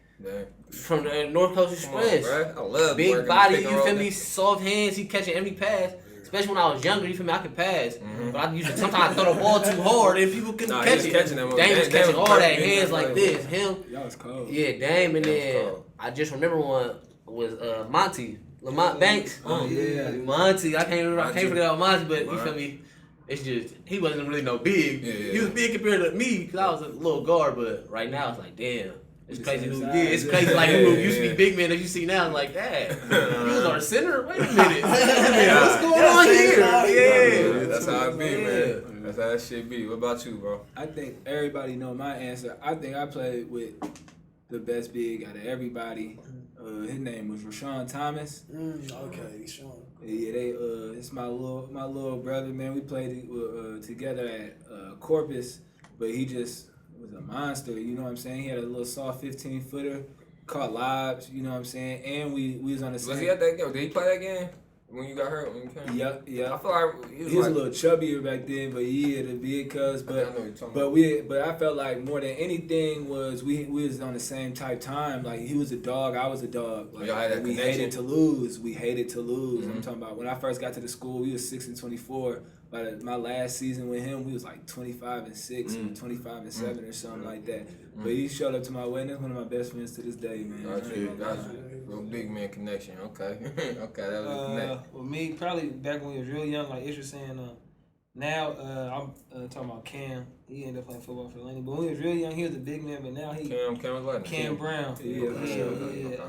From the North Coast Express. I love big body, you feel me? Soft hands, he catching every pass. Especially when I was younger, you feel me? I could pass, but I used to sometimes throw the ball too hard and people couldn't catch it. Dame was catching all that hands like this. Him, Y'all was cold. yeah, Dame, and then I just remember one was Monty, Lamont Banks. Oh yeah, Monty. I can't forget about Monty, but you feel me? It's just he wasn't really no big. Yeah. He was big compared to me because I was a little guard, but right now it's like damn. It's crazy who did. It's crazy like who used to be big man that you see now. It's like, that. You was our center? Wait a minute. What's going on here? Yeah. That's how it be, man. That's how that shit be. What about you, bro? I think everybody know my answer. I think I played with the best big out of everybody. His name was Isiah Thomas. Okay, Sean. Yeah, it's my little brother, man. We played together at Corpus, but he just was a monster, you know what I'm saying? He had a little soft 15-footer, caught lobs, you know what I'm saying? And we was on the same. Was he at that game? Did he play that game when you got hurt? When you came? Yeah. I feel like he was a little chubbier back then, but yeah, the big cuz. But I felt like more than anything was we was on the same type time. Like he was a dog, I was a dog. Like, y'all had that we connection? hated to lose. Mm-hmm. I'm talking about when I first got to the school, we was 6-24. By my last season with him, we was like 25-6, 25-7 or something like that. But he showed up to my wedding. That's one of my best friends to this day, man. Got you. Real big man connection. Okay. Okay, that was a connection. With me, probably back when we was real young, like Ish was saying, now I'm talking about Cam. He ended up playing football for Laney. But when he was real young, he was a big man, but now he... Cam was Cam Brown. Yeah, for sure.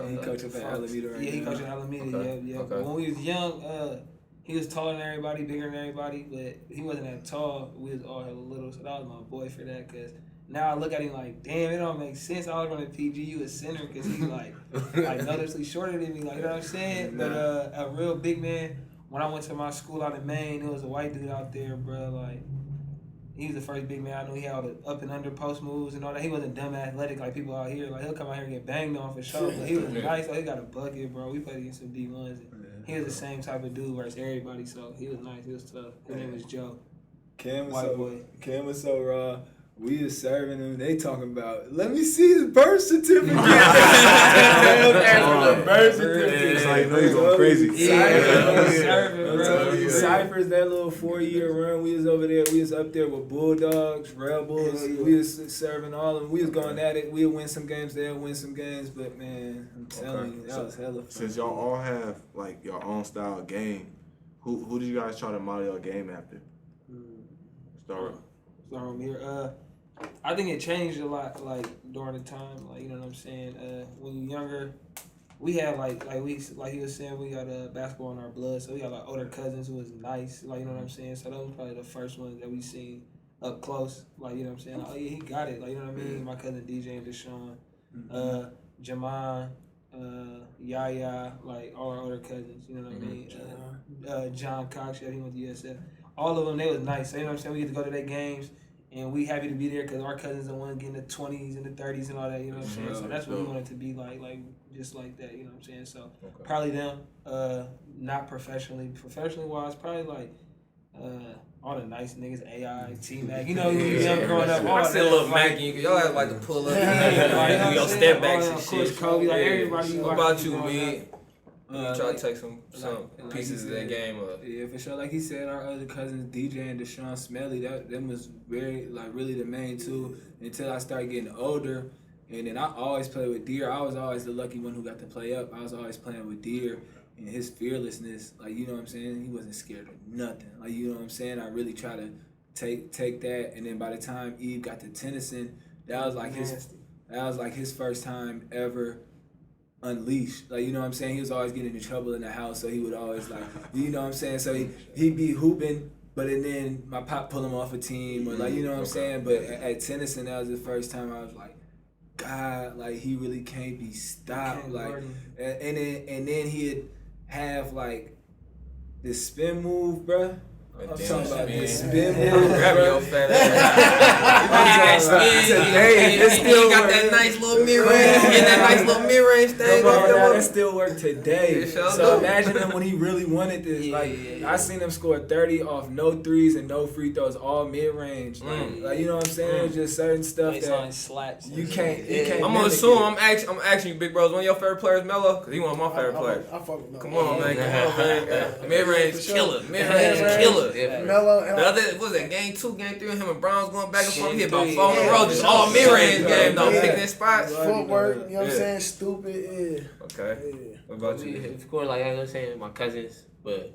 He coached up at Alameda right now. Yeah, he coached at Alameda, yeah. Okay. But when we was young, he was taller than everybody, bigger than everybody, but he wasn't that tall. We was all hella little, so that was my boy for that, because now I look at him like, damn, it don't make sense. I was running PGU as center because he's like noticeably shorter than me, like, you know what I'm saying? But a real big man, when I went to my school out in Maine, there was a white dude out there, bro, like, he was the first big man I knew. He had all the up and under post moves and all that. He wasn't dumb athletic like people out here. Like, he'll come out here and get banged on for sure, but he was nice. Like, he got a bucket, bro. We played against some D1s. He was the same type of dude versus everybody, so he was nice. He was tough. His name was Joe. Cam was so raw. We was serving him. They talking about, let me see the birth certificate. Birth certificate. It's like, you know you're going crazy. Cyphers, that little 4-year run, we was over there. We was up there with Bulldogs, Rebels. We was serving all of them. We was going at it. We'd win some games, they'd win some games. But, man, I'm telling you, that was hella fun. Since y'all all have, like, your own style of game, who did you guys try to model your game after? Start from here. I think it changed a lot, like, during the time, like, you know what I'm saying? When you're younger, we have, like he was saying, we got basketball in our blood, so we got, like, older cousins who was nice, like, you know what I'm saying? So those were probably the first ones that we seen up close, like, you know what I'm saying? Like, oh, yeah, he got it, like, you know what I mean? My cousin DJ and Deshaun, Jamon, Yaya, like, all our older cousins, you know what I mean? John Cox, yeah, he went to USF. All of them, they was nice, so, you know what I'm saying? We get to go to their games. And we happy to be there because our cousins are the ones getting the 20s and the 30s and all that, you know what I'm saying? So that's what we wanted to be like just like that, you know what I'm saying? So probably them, not professionally. Professionally wise, probably like all the nice niggas, AI, T-Mac, you know, young growing up. All I said that, little like, Mackie, y'all have like to pull up, like, do your step backs and of course, shit. Kobe, like Yeah. everybody. What about you, me? You try like- to take some like pieces he of that said, game up. Yeah, for sure. Like he said, our other cousins, DJ and Deshaun Smelly, them was very, like, really the main two until I started getting older. And then I always played with Deer. I was always the lucky one who got to play up. I was always playing with Deer and his fearlessness. Like, you know what I'm saying? He wasn't scared of nothing. Like, you know what I'm saying? I really try to take that. And then by the time Eve got to Tennyson, that was like his first time ever unleashed. Like, you know what I'm saying? He was always getting in trouble in the house, so he would always, like, you know what I'm saying? So he'd be hooping, but and then my pop pull him off a team, or like, you know what I'm saying? But at Tennyson, that was the first time I was like, God, like, he really can't be stopped. Like, and then he'd have like this spin move, bruh. I'm talking about this spin move. Grab your fat ass. He still got that nice little mid range. Get that nice little mid range thing. That still work today. Sure So do. imagine him when he really wanted this. I seen him score 30 off no threes and no free throws, all mid range. Like, you know what I'm saying? It's just certain stuff that slats. you can't. I'm gonna assume I'm asking you, big bros. One of your favorite players, Melo, because he one of my favorite players. I fuck with Melo. Come on, man. Come on, man. Mid range For sure. killer. Mid range killer. Melo and The other, what was that, game 2, game 3, him and Browns going back and forth. He hit about 4 in a row, just all mid-range game, though. Yeah. Picking that spot. footwork, you know what I'm Yeah. saying? Stupid, Okay. yeah. What about you? Of course, like I was saying, my cousins, but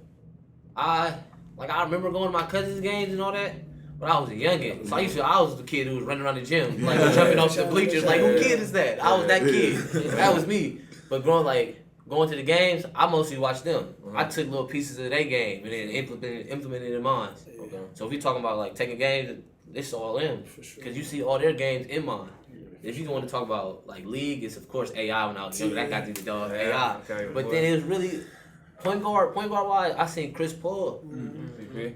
I remember going to my cousins' games and all that. But I was a youngin', so I was the kid who was running around the gym, like jumping off the bleachers. Like, who kid is that? I was that kid. That was me. But going to the games, I mostly watched them. I took little pieces of their game and then implemented it in mine. Okay. So if we talking about like taking games, it's all in, because you see all their games in mine. If you want to talk about like league, it's of course AI when I was younger. That got to the dog AI. Okay, But then it was really point guard wise. I seen Chris Paul.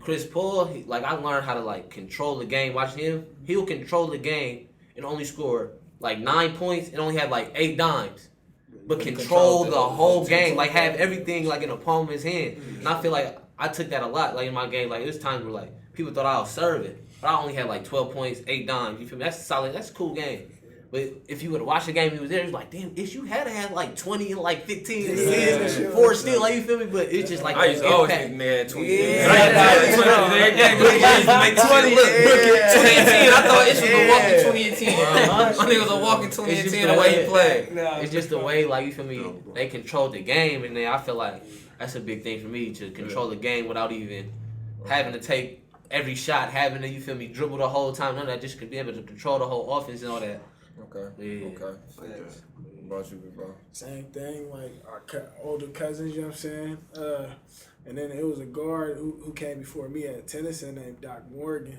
Chris Paul, I learned how to like control the game. Watching him, he'll control the game and only score like 9 points and only have like 8 dimes. But control the whole game, like have everything like in the palm of his hand. And I feel like I took that a lot, like in my game. Like there's times where like people thought I was serving, but I only had like 12 points, 8 dimes. You feel me? That's solid. That's a cool game. But if you would have watched the game, he was there. He's like, damn, Ish, you had to have like 20 and like 15 assists, 4 steals. Like, you feel me? But it's just like I used to always impact. think nigga had 20. Yeah. I used to have 20 every game. I used to make 20. Look, 2018. I thought Ish was a walking 2018. My nigga was a walking 2018 the way he played. It's just the way, like, you feel me, they controlled the game, and then I feel like that's a big thing for me, to control the game without even having to take every shot, having to, you feel me, dribble the whole time. None of that, just could be able to control the whole offense and all that. Okay. Yeah. Okay. What about you, big bro? Same thing, like our older cousins, you know what I'm saying? And then it was a guard who came before me at Tennyson named Doc Morgan.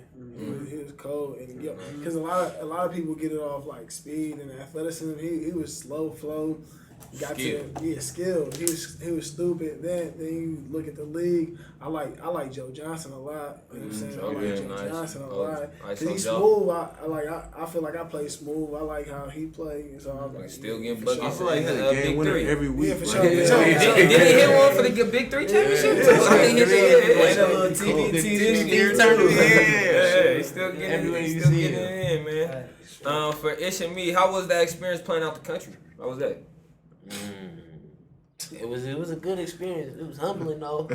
He was cold, and because a lot of people get it off like speed and athleticism. He was slow flow. Got Skilled. to skilled. He was stupid. Then you look at the league. I like Joe Johnson a lot. You know what I'm saying? I like Joe Johnson a lot. Cause he's smooth. I feel like I play smooth. I like how he plays. So I'm like, Still getting I buckets. feel like he had a game winner every week. Yeah, for bro. sure. Did he hit one for the Big 3 championship too? I think he did. That little TBT this year Yeah, he's still getting Everywhere he's you still see getting it in, man. For Ish and me, how was that experience playing out the country? How was that? It was a good experience. It was humbling though.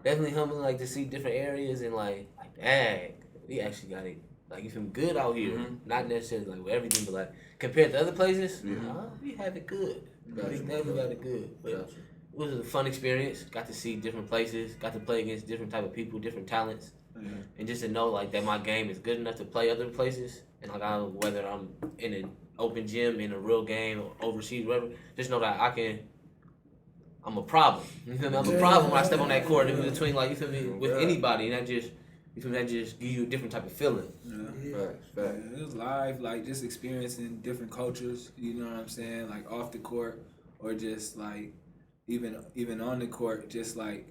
Definitely humbling, like to see different areas and like dang, we actually got it. Like you feel me, good out here. Not necessarily like with everything, but like compared to other places, we have it good. We definitely got it good. But it was a fun experience. Got to see different places. Got to play against different type of people, different talents, and just to know like that my game is good enough to play other places. And like whether I'm in an open gym, in a real game, or overseas, whatever, just know that I'm a problem. You feel me? I'm a problem when I step on that court. In between, like, you feel me, with anybody, and that just gives you a different type of feeling. It was live, like just experiencing different cultures. You know what I'm saying? Like off the court, or just like even on the court, just like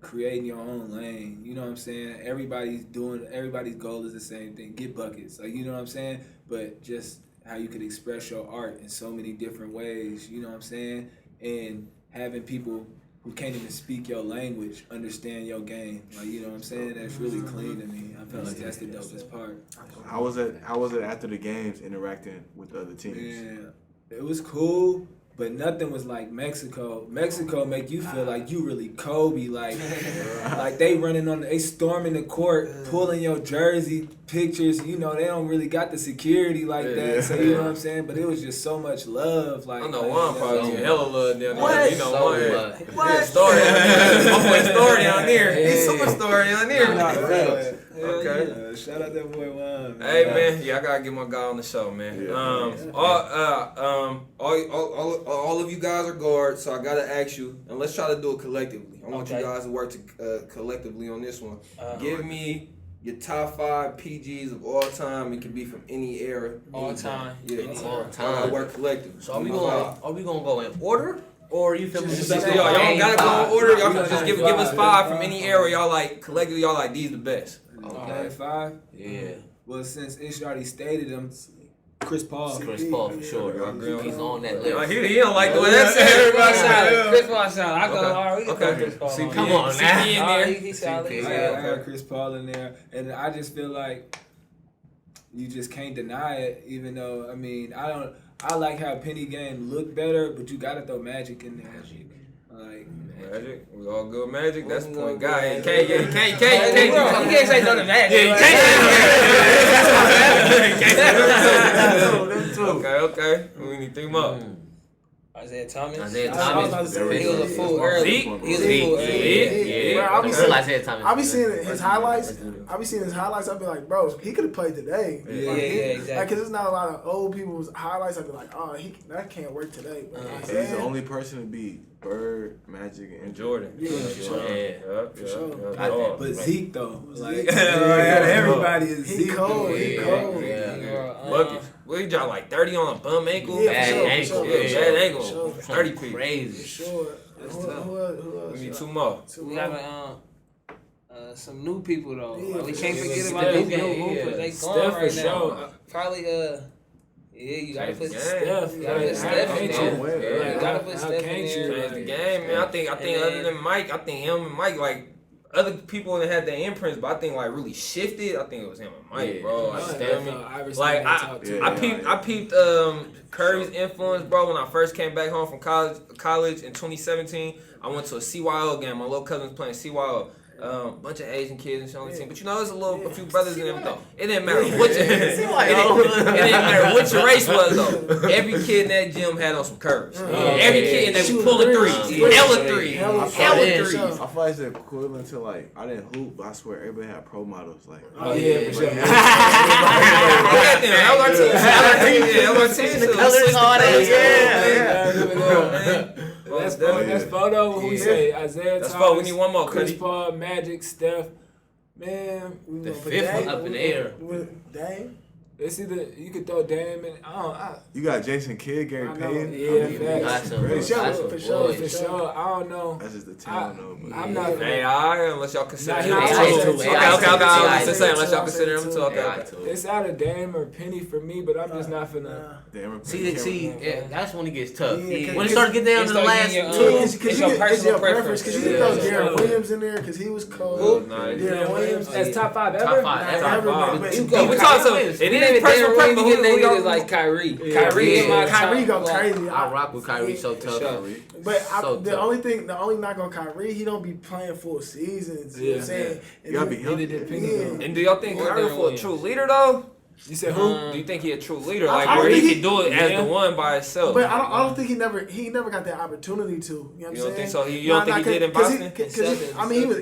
creating your own lane. You know what I'm saying? Everybody's goal is the same thing: get buckets. Like, you know what I'm saying? But just how you could express your art in so many different ways. You know what I'm saying? And having people who can't even speak your language understand your game. Like, you know what I'm saying? That's really clean to me. I feel like that's the dopest part. How was it after the games interacting with the other teams? Yeah, it was cool. But nothing was like Mexico. Mexico make you feel like you really Kobe. Like they running they storming the court, pulling your jersey, pictures. You know, they don't really got the security like that. So you know what I'm saying? But it was just so much love. Like I know one probably get hella love down there. What? You know So one. much. What? Story down there. My boy Story down there. He's superstar down there. Okay. Shout out that boy Juan. Hey man, I gotta get my guy on the show, man. All of you guys are guards, so I gotta ask you, and let's try to do it collectively. I want you guys to work collectively on this one. Give me your top 5 PGs of all time. It can be from any era. All time. Yeah, All I time. work collectively. So are we gonna go in order, or you feel me? Y'all gotta go in order. Y'all can just give us 5 from any era. Y'all like collectively. Y'all like these the best. Okay, 5? Yeah. Well, since Ish already stated them, Chris Paul. Chris Paul for sure. He's on that list. He don't like the way that said. Everybody solid. Chris Paul solid. I go, all right, we can Okay. put Chris Paul on. Come on now. in All there. right, he's solid. CP. I got Chris Paul in there, and I just feel like you just can't deny it. Even though I like how Penny game look better, but you gotta throw Magic in there. Like Magic, we all good Magic. That's the point guy. You Hey, can't. You can't say no to Magic. Okay. We need 3 more. Isiah Thomas. Isiah I was Thomas. about to say, He was a fool early. Zeke. He was a fool early. Bro, I be seeing- Isiah Thomas. I be seeing his highlights. I be like, bro, he could have played today. Yeah, Like, exactly. Like, cause there's not a lot of old people's highlights. I be like, oh, that can't work today. But He's the only person to beat Bird, Magic, and Jordan. Yeah, for sure. For sure. but Zeke though, like Zeke. everybody is He Zeke. cold. He cold. Buckets. Well, he dropped like 30 on a bum ankle. Yeah, Bad for sure, ankle. for sure. Yeah, bad ankle. For sure. 30 people. For Crazy. sure. Who else? We need 2 more. We got some new people though. Yeah, We for can't sure. forget Steph, about these new yeah. hoopers. They Steph gone for right now. sure. Probably you gotta put Change Steph, You gotta put Steph in there. Yeah. You gotta put Steph in Change there. the game, man. I think other than Mike, I think him and Mike, like, other people that had their imprints, but I think like really shifted. I think it was him and Mike, bro. Like, I peeped Curry's influence, bro. When I first came back home from college in 2017, I went to a CYO game. My little cousin was playing CYO. Bunch of Asian kids and shit on the team, but you know, there's a few brothers and everything. It didn't matter what it didn't matter what your race was though. Every kid in that gym had on some curves. Every kid and they were pulling threes, hella threes. I feel like it's equivalent to like I didn't hoop, but I swear everybody had pro models. Like Oh yeah, for sure. That was our team. The colors, all that. Yeah. That's photo. Who we say? Isiah That's Thomas. 4. We need 1 more. Chris Cuddy. Paul, Magic, Steph. Man, We The gonna put 5th Dame up in the air. with Dame. it's either you could throw Dame in. you got Jason Kidd, Gary I know. Payton. Yeah, That's a For sure, for sure. for sure. I don't know. That's just the talent though. But I'm not. Hey, unless y'all consider Nah, him he too. was Okay. too. I was just saying, unless y'all consider him too. Okay. It's out of Dame or Penny for me, but I'm just not finna. See, that's when it gets tough. Yeah, When it starts to get down to the last getting 2. It's your personal preference. Because you can throw Darren Williams in there because he was cold. Darren Williams. That's top 5 ever. Top 5 Nah, ever. ever, But but you you go. We talking so Williams. it is personal preference. You get niggas like Kyrie. Kyrie is my Kyrie top. go crazy. I rock with Kyrie so tough. But So the tough. only knock on Kyrie, he don't be playing full seasons. You know what I'm saying? You gotta be healthy. And do y'all think Kyrie for a true leader though? You said who? Do you think he a true leader, I like don't where think he he- can do it as the one by himself? But I don't think he never got that opportunity to. You know what I'm You don't saying? think so? You don't think he did in Boston? I mean, he was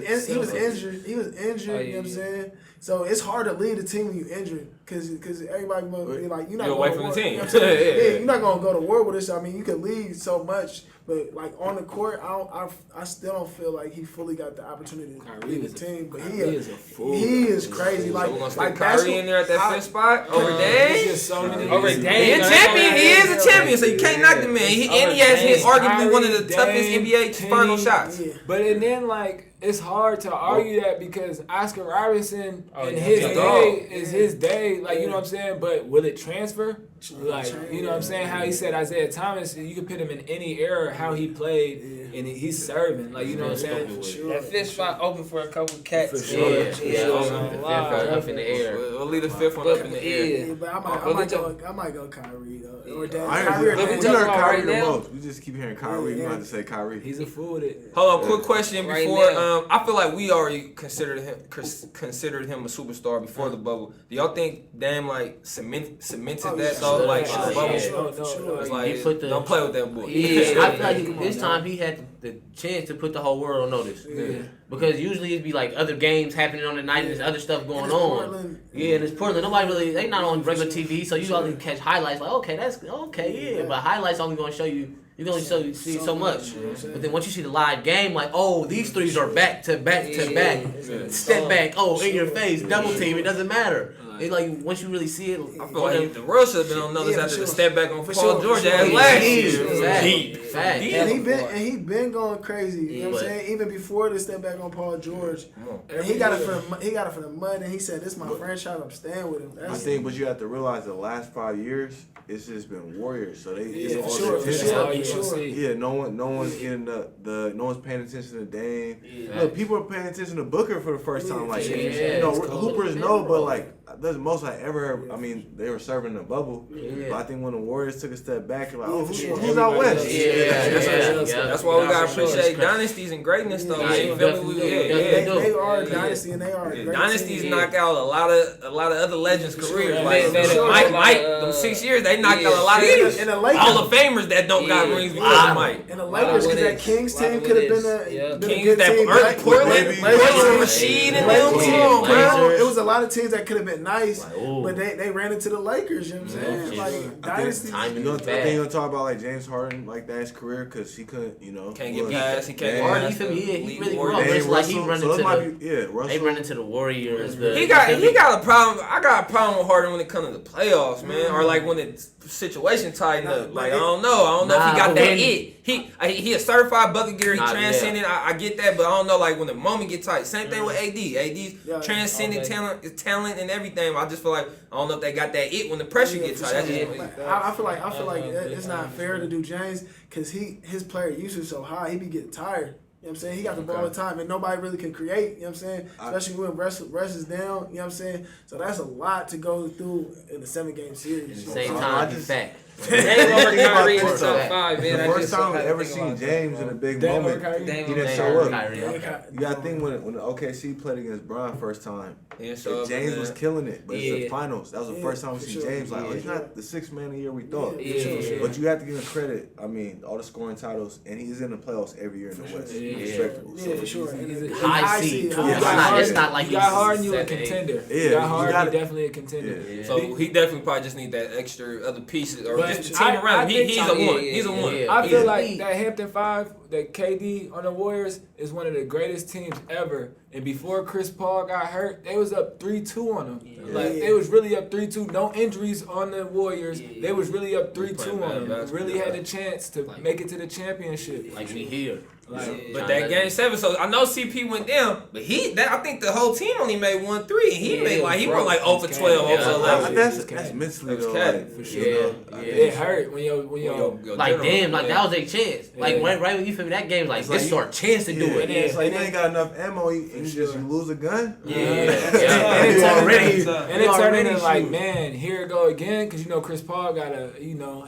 injured. He was injured. You know what I'm saying? So it's hard to lead a team when you're injured because everybody must be like, you're not You're going away from to war. the team. You know what I'm saying? Yeah. You're not going to go to war with us. I mean, you can lead so much, but like on the court, I still don't feel like he fully got the opportunity to lead the team. But he is a fool. He is crazy. So Like we're gonna like stick Kyrie in there at that fifth spot over Dame. There's so many. Over He Dame. a champion. He is a champion, so you can't knock the man. He has hit arguably one of the toughest NBA final shots. Yeah. But and then like it's hard to argue that because Oscar Robertson in yeah. his Yeah. day is his day. Like, you know what I'm saying? But will it transfer? Like, you know what I'm saying? How he said Isiah Thomas, you can put him in any era, how he played, and he's serving. Like, you know what I'm saying? That fifth spot open for a couple cats. For sure. Up in the air. We'll leave the fifth one up in the air. Yeah, but I might go Kyrie though. Or Dan. I Kyrie or heard, Dan. we heard Kyrie right the now. most. We just keep hearing Kyrie. We have to say Kyrie. He's a fool with it. Hold on, quick question Right before. now. I feel like we already considered him a superstar before the bubble. Do y'all think Dame like cemented that though? Like in the bubble, it's like He put the- don't play with that boy. Yeah, I feel like this time he had the chance to put the whole world on notice. Yeah. Because usually it'd be like other games happening on the night and there's other stuff going it's on. Portland. Yeah, and it's Portland. Nobody really, they not on regular TV, so you only catch highlights. Like, okay, that's okay, yeah. But highlights only gonna show you. You can only see so much. But then once you see the live game, like, oh, these threes are back to back to back. Step back, oh, in your face, double team. It doesn't matter. It's like once you really see it. I feel like the world should have been on notice Yeah, after for the sure. step back on For Paul sure, George for sure. as last year. Exactly. Deep. Fact. Deep. And he been going crazy. You know what I'm saying? Even before the step back on Paul George, and he got it for the mud. And he said, "This is my franchise. I'm staying with him." I think, but you have to realize the last 5 years, it's just been Warriors. So it's for all sure, the for attention. sure. All you gonna see. Yeah, no one's getting no one's paying attention to Dame. Yeah. Look, people are paying attention to Booker for the first time. Like, Yeah, you know, it's cool. Hoopers know, but like that's the most I ever heard. I mean, they were serving the bubble, Yeah. but I think when the Warriors took a step back, like, oh, for who's sure. out west? That's why we gotta appreciate dynasties and greatness though. Yeah, You feel me? They are a dynasty, and they are a great Dynasties team. knock out a lot of other legends' careers. sure. Like Mike, them 6 years they knocked out a lot of And the Lakers, Hall of Famers that don't got rings because of Mike. and the Lakers, because that Kings team could have been a Kings, good that team. Portland, Rasheed and them Lakers, too. Brown, it was a lot of teams that could have been nice, ooh. but they ran into the Lakers. You know what I'm saying? Like dynasties. Timing You know, I is think bad. you're gonna talk about like James Harden, like that's career, because he couldn't, you know, Can't get look, past. He can't Dame, get Harden, past. you feel me? Yeah, he League really Warriors. grew up. It's like he Russell, run so into that might the. be, yeah, Russell. They run into the Warriors. He got a problem. I got a problem with Harden when it comes to the playoffs, man, or like when the situation tighten up. Like I don't know if he got that it. He a certified bucket getter. He transcended. I get that, but I don't know. Like when the moment get tight. Same thing with AD. AD's transcendent talent and everything. I just feel like I don't know if they got that it when the pressure gets tight. I feel like it's not fair to do James because his player usage so high. He be getting tired. You know what I'm saying? He got the ball all the time, and nobody really can create. You know what I'm saying? Especially when Russ is down. You know what I'm saying? So that's a lot to go through in a 7-game series. Same time, he's back. Dame over Kyrie in the this, top 5, man. The first time we ever seen James in a big Dame moment, over Kyrie? he didn't show up. Kyrie. You gotta think when the OKC played against Bron first time, James James was killing it, but it's the Yeah. finals. That was the first time we for see sure. James. Like, oh, he's not the 6th man of the year we thought. Yeah. But you have to give him credit. I mean, all the scoring titles, and he's in the playoffs every year in the West. Yeah. Respectable. Yeah, for sure. He's a high seed. high Yeah, seed. It's not like you got Harden, you a 7, 8. contender. Yeah, You got you Harden, gotta- you definitely a contender. Yeah. So he definitely probably just need that extra other pieces or But just the team I around him. think He's a so, one. He's a one. Yeah. I feel Yeah. like that Hampton 5, that KD on the Warriors is one of the greatest teams ever. And before Chris Paul got hurt, they was up 3-2 on them. Like they was really up 3-2. No injuries on the Warriors. They was really up 3-2 on them. Really had a chance to make it to the championship. Like we here. But that game 7, so I know CP went down, but I think the whole team only made 1 3, and he made like he went like 0 for 12, 0 for 11. That's mentally That was though. cat. Like, For you sure. know, It hurt when yo Like damn, like that was their chance. Like right when you feel me, that game like this is our chance to do yeah, it. it's like you ain't got enough ammo, and you just lose a gun. And it already- turned into like, man, here it go again, because Chris Paul got a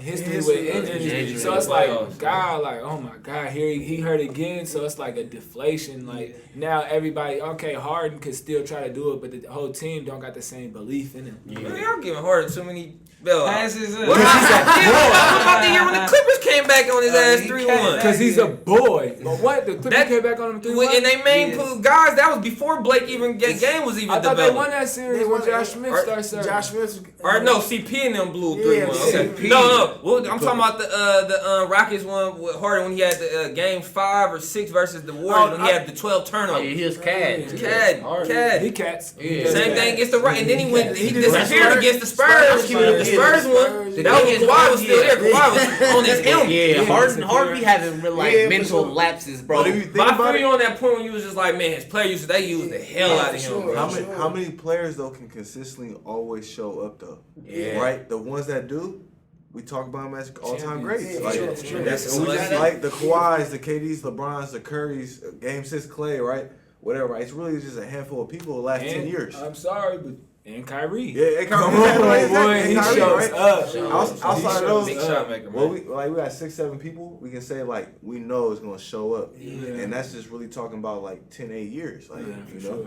history with injuries. So it's like, God, like, oh my God, here he hurt again. So it's like a deflation. Like now everybody, okay, Harden could still try to do it, but the whole team don't got the same belief in him. Man, y'all giving Harden too many Passes. What about the year when the Clippers came back on his ass 3-1? Because he's a boy. But what? The Clippers came back on him 3-1? And they main guys, that was before Blake game was even I thought developed. they won that series when Josh Smith started serving. Josh Smith. Or no, CP and them blew 3-1. Yeah, Okay. CP. No. Well, I'm talking about the Rockets one with Harden when he had the game 5 5 or 6 versus the Warriors when he had the 12 Oh, turnovers. yeah, he was Cad. Cad. He cats. Yeah. Same thing against the right, and then he disappeared Spurs. against the Spurs. The Spurs one. That was Kawhi was still there. Kawhi was on his helmet. Yeah, Harden be having like mental lapses, bro. But if you think But I about feel it, you on that point when you was just like, man, his player used they used the hell out of him. Sure. Bro. how many players though can consistently always show up though? Yeah. Right? The ones that do, we talk about them as all-time greats. Yeah, Like, for sure. that's and we just like the Kawhis, the KDs, LeBrons, the Currys, Game 6 Clay, right? Whatever. Right? It's really just a handful of people the last 10 years. I'm sorry, but and Kyrie. Yeah, and Kyrie, He shows up. Outside of those, Big shot maker, well, man. we got 6-7 people. We can say like we know it's gonna show up, Yeah. and that's just really talking about like 10-8 years, like you know. Sure.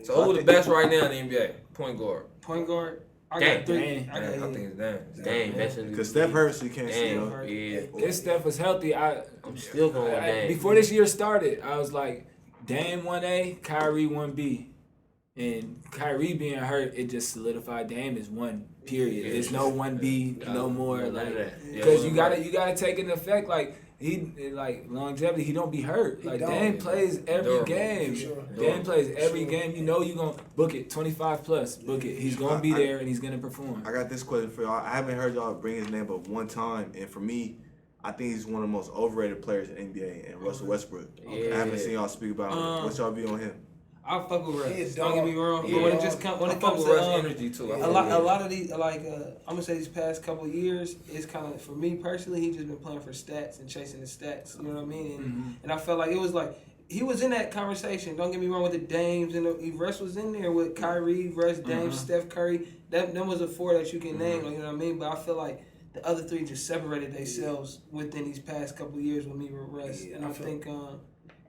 So who the best right now in the NBA? Point guard. Point guard. I Dang. got 3. Dang. I I got think it's Dan. Dang, that's Because Steph hurt, so you can't see. You know? Damn, yeah. If Steph was healthy, I'm still going with Dame. before this year started, I was like, Dame 1A, Kyrie 1B. And Kyrie being hurt, it just solidified Dame is 1, period. There's no 1B, no more. None of Like, that. because you gotta take into effect like longevity. He don't be hurt. Like don't. Dame plays every Durable. game. Sure. Dame plays every game. You know you gonna book it 25 plus. Book it. He's gonna be there and he's gonna perform. I got this question for y'all. I haven't heard y'all bring his name up one time, and for me, I think he's one of the most overrated players in NBA, and Russell Westbrook. Yeah. I haven't seen y'all speak about him. What's y'all view on him? I fuck with He a Russ. Don't get me wrong. dog. But when it Yeah. just when I it fuck comes with to Russ energy too. a lot of these like I'm gonna say these past couple of years, it's kind of for me personally. He just been playing for stats and chasing the stats. You know what I mean? And I felt like it was like he was in that conversation. Don't get me wrong with the Dames and Russ was in there with Kyrie, Russ, Dame, Steph Curry. That was a 4 that you can name. Like, you know what I mean? But I feel like the other 3 just separated themselves within these past couple of years with me with Russ. Yeah, and I I feel- think.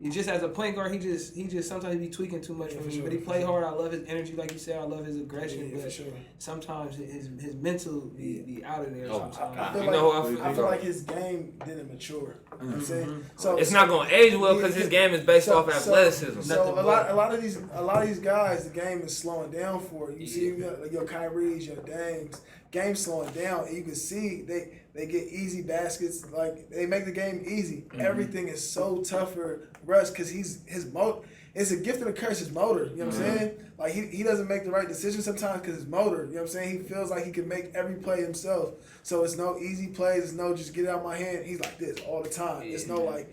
He just as a point guard, he just sometimes be tweaking too much for me. sure, But he for play sure. hard. I love his energy, like you said. I love his aggression. Yeah, but for sure. sometimes his mental be out of there. Oh, Sometimes. I feel You know like, who I I feel feel like? like his game didn't mature. You know what I'm saying? So It's not gonna age well because his game is based off athleticism. So a lot of these guys, the game is slowing down for. You see, like your Kyries, your Dames, game slowing down, and you can see they get easy baskets. Like they make the game easy. Everything is so tough for Russ because his motor. It's a gift and a curse. His motor. You know what I'm saying? Like he doesn't make the right decision sometimes because his motor. You know what I'm saying? He feels like he can make every play himself. So it's no easy plays. It's no just get it out of my hand. He's like this all the time. It's no like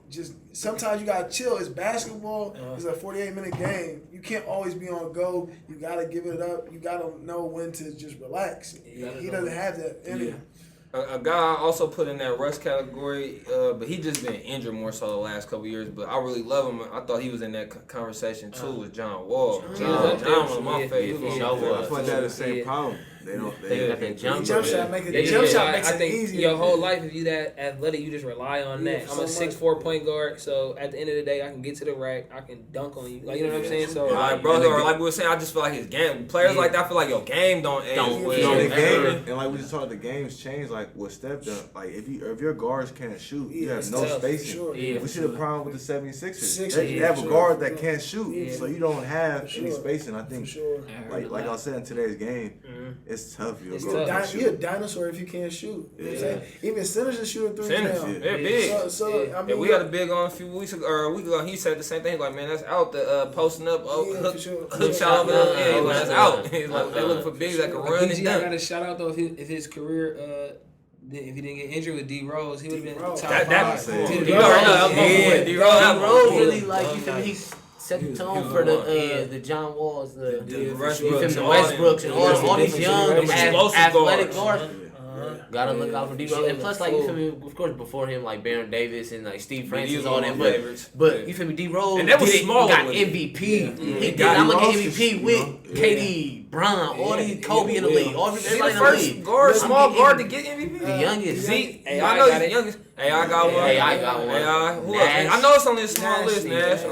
just sometimes you gotta chill. It's basketball. It's a 48-minute game. You can't always be on go. You gotta give it up. You gotta know when to just relax. He doesn't have that in him. A guy I also put in that Russ category, but he just been injured more so the last couple years. But I really love him. I thought he was in that conversation too with John Wall. John was on my favorite. Yeah, I feel like they have the same problem. They don't. They got that jump Jump shot. shot make it. Yeah, Jump shot I makes it think easier. your whole life, if you that athletic, you just rely on Yeah, that. I'm a so 6'4" point guard, so at the end of the day, I can get to the rack, I can dunk on you. Like, you know what I'm saying? So Like bro, or like we were saying, I just feel like his game. Players like that, I feel like your game don't age. Don't well. You know, the Yeah. game, and like we just talked, the game's changed. Like what Steph done. Like if your guards can't shoot, you Yeah, have it's no tough, for spacing. sure. Yeah, We see the problem with the 76ers. Sixers, They have a sure. guard that can't shoot, Yeah. so you don't have For any sure. spacing. I For think, sure. like I said in today's game, it's tough. It's You're tough. You're a dinosaur if you can't shoot. You know what I'm Yeah. saying? Even centers are shooting threes Centers, now. they're big. So I Yeah, mean, we had a big on a few weeks ago, or a week ago. He said the same thing. Like, man, that's out. The posting up, Yeah, hook, for sure. hook shot over there. Yeah, he's like, that's out. Uh-huh. He's like, they looking for bigs that can run and PG, I got dunk. a shout out though if his career if he didn't get injured with D Rose, he would have been D-Rose. top That- 5. Yeah. D Rose, Yeah, D Rose really like you feel me? He set the tone for the John Walls, the Westbrooks, the Westbrooks, and all these young Explosive athletic guards. guards. Gotta look out for D-Rose. And plus, like, you feel me, of course, before him, like, Baron Davis and, like, Steve Francis, all that. But you feel me, D-Rose And that was smaller got with MVP. He did got not look at D-Rose, MVP with KD, Bron, all these, Kobe in the league. All He everybody the in the first league. guard, small I'm guard to getting get MVP. The youngest. Zeke, Hey, I I know got he's the it. youngest. Hey, I got one. Hey, I got one. Hey, who Nash. else? I know it's on this small Nash, list, Nash. Nash.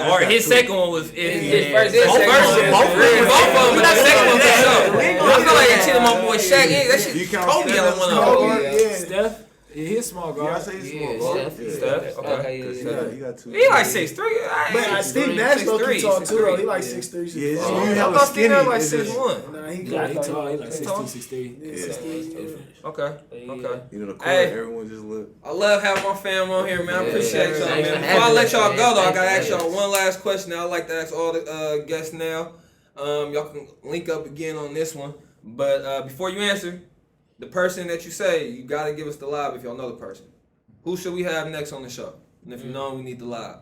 Or his second one was His both first- his second one. both of them, but that second one for sure. I feel like they cheated my boy Shaq. Yeah, that shit. You count Kobe Steph on as one a of small them. guard? Yeah. Steph Yeah, he's small Yeah, I guard. say he's Yeah, small guard. Steph. Steph? Okay, Okay. yeah, Cause yeah. he got two. He like 6'3". But Steve Nash low key tall too though. He like 6'3", 6'4". Yeah, it's I just you thought have a Steve Nash skinny. like it's just- 6'1". Nah, he Yeah, he got tall. He like He's tall. 6'2", 6'3". Yeah, Yeah. 6'3". Okay. Yeah. Okay. You know the court, Hey. everyone just look. I love having my fam on here, man. I Yeah. appreciate y'all, Thanks man. for Before I having let us, y'all man. go, though, I Thanks gotta for ask y'all having one last question. I'd like to ask all the guests now. Y'all can link up again on this one. But before you answer, the person that you say, you gotta give us the live if y'all know the person. Who should we have next on the show? And if you know, we need the live.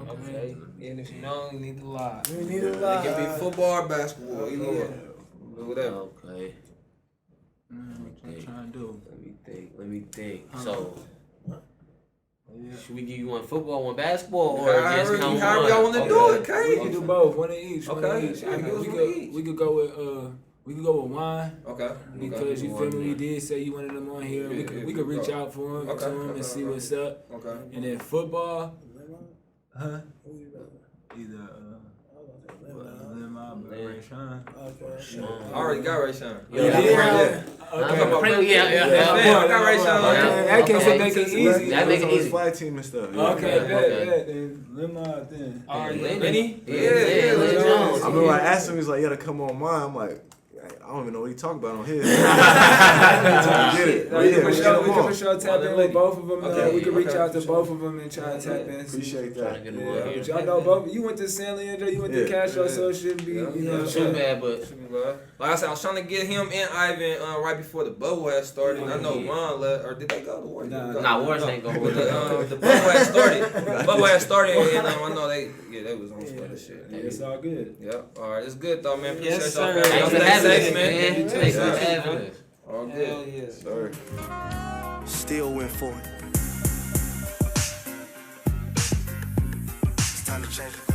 Okay. And if you know, you need to lie. We need a It lot. can be football or basketball, either one. Whatever. Okay. What you trying to do? Let me think. So, should we give you one football, one basketball, or just come However y'all want to do it, We okay? can do both, one of each. One Okay. of each. Yeah, I mean, give us we one could each. we could go with wine. Okay. Because you feel me, we did say you wanted them on here. We could reach out for him Okay. to him and see what's up. Okay. And then football, huh? Either Lemon or Ray Sean. Okay. I already got Ray Sean. Yeah. Okay. I got Ray Sean. That case Okay. make it easy. That make it on his easy. flag team and stuff. Yeah. Okay, Okay. bet. Then Lemon then. All right, Lenny? Yeah, Lenny Jones. I remember I asked him, he's like, yeah, to come on mine. I'm like, I don't even know what he talking about on his. Get it. We can we for get him sure on. tap in with both of them. Okay. We can reach Okay. out to both of them and try to tap in. Appreciate Trying to that. get them Yeah, on but here. y'all know both. You went to San Leandro, you went to Yeah. Castro, so it should be, you know. Too bad, but Like I said, I was trying to get him and Ivan right before the bubble had started. And I know Ron left, or did they go to Warriors? Nah. Warriors ain't going But to the bubble had started. The bubble had started, and I know they was on some other shit. It's all good. Yep. All right, it's good though, man. Appreciate Yes, y'all. sir. Y'all Thanks for stay having safe, us, man. Thanks for having us. All Hell good. yeah. Sorry. Still went for it. It's time to change the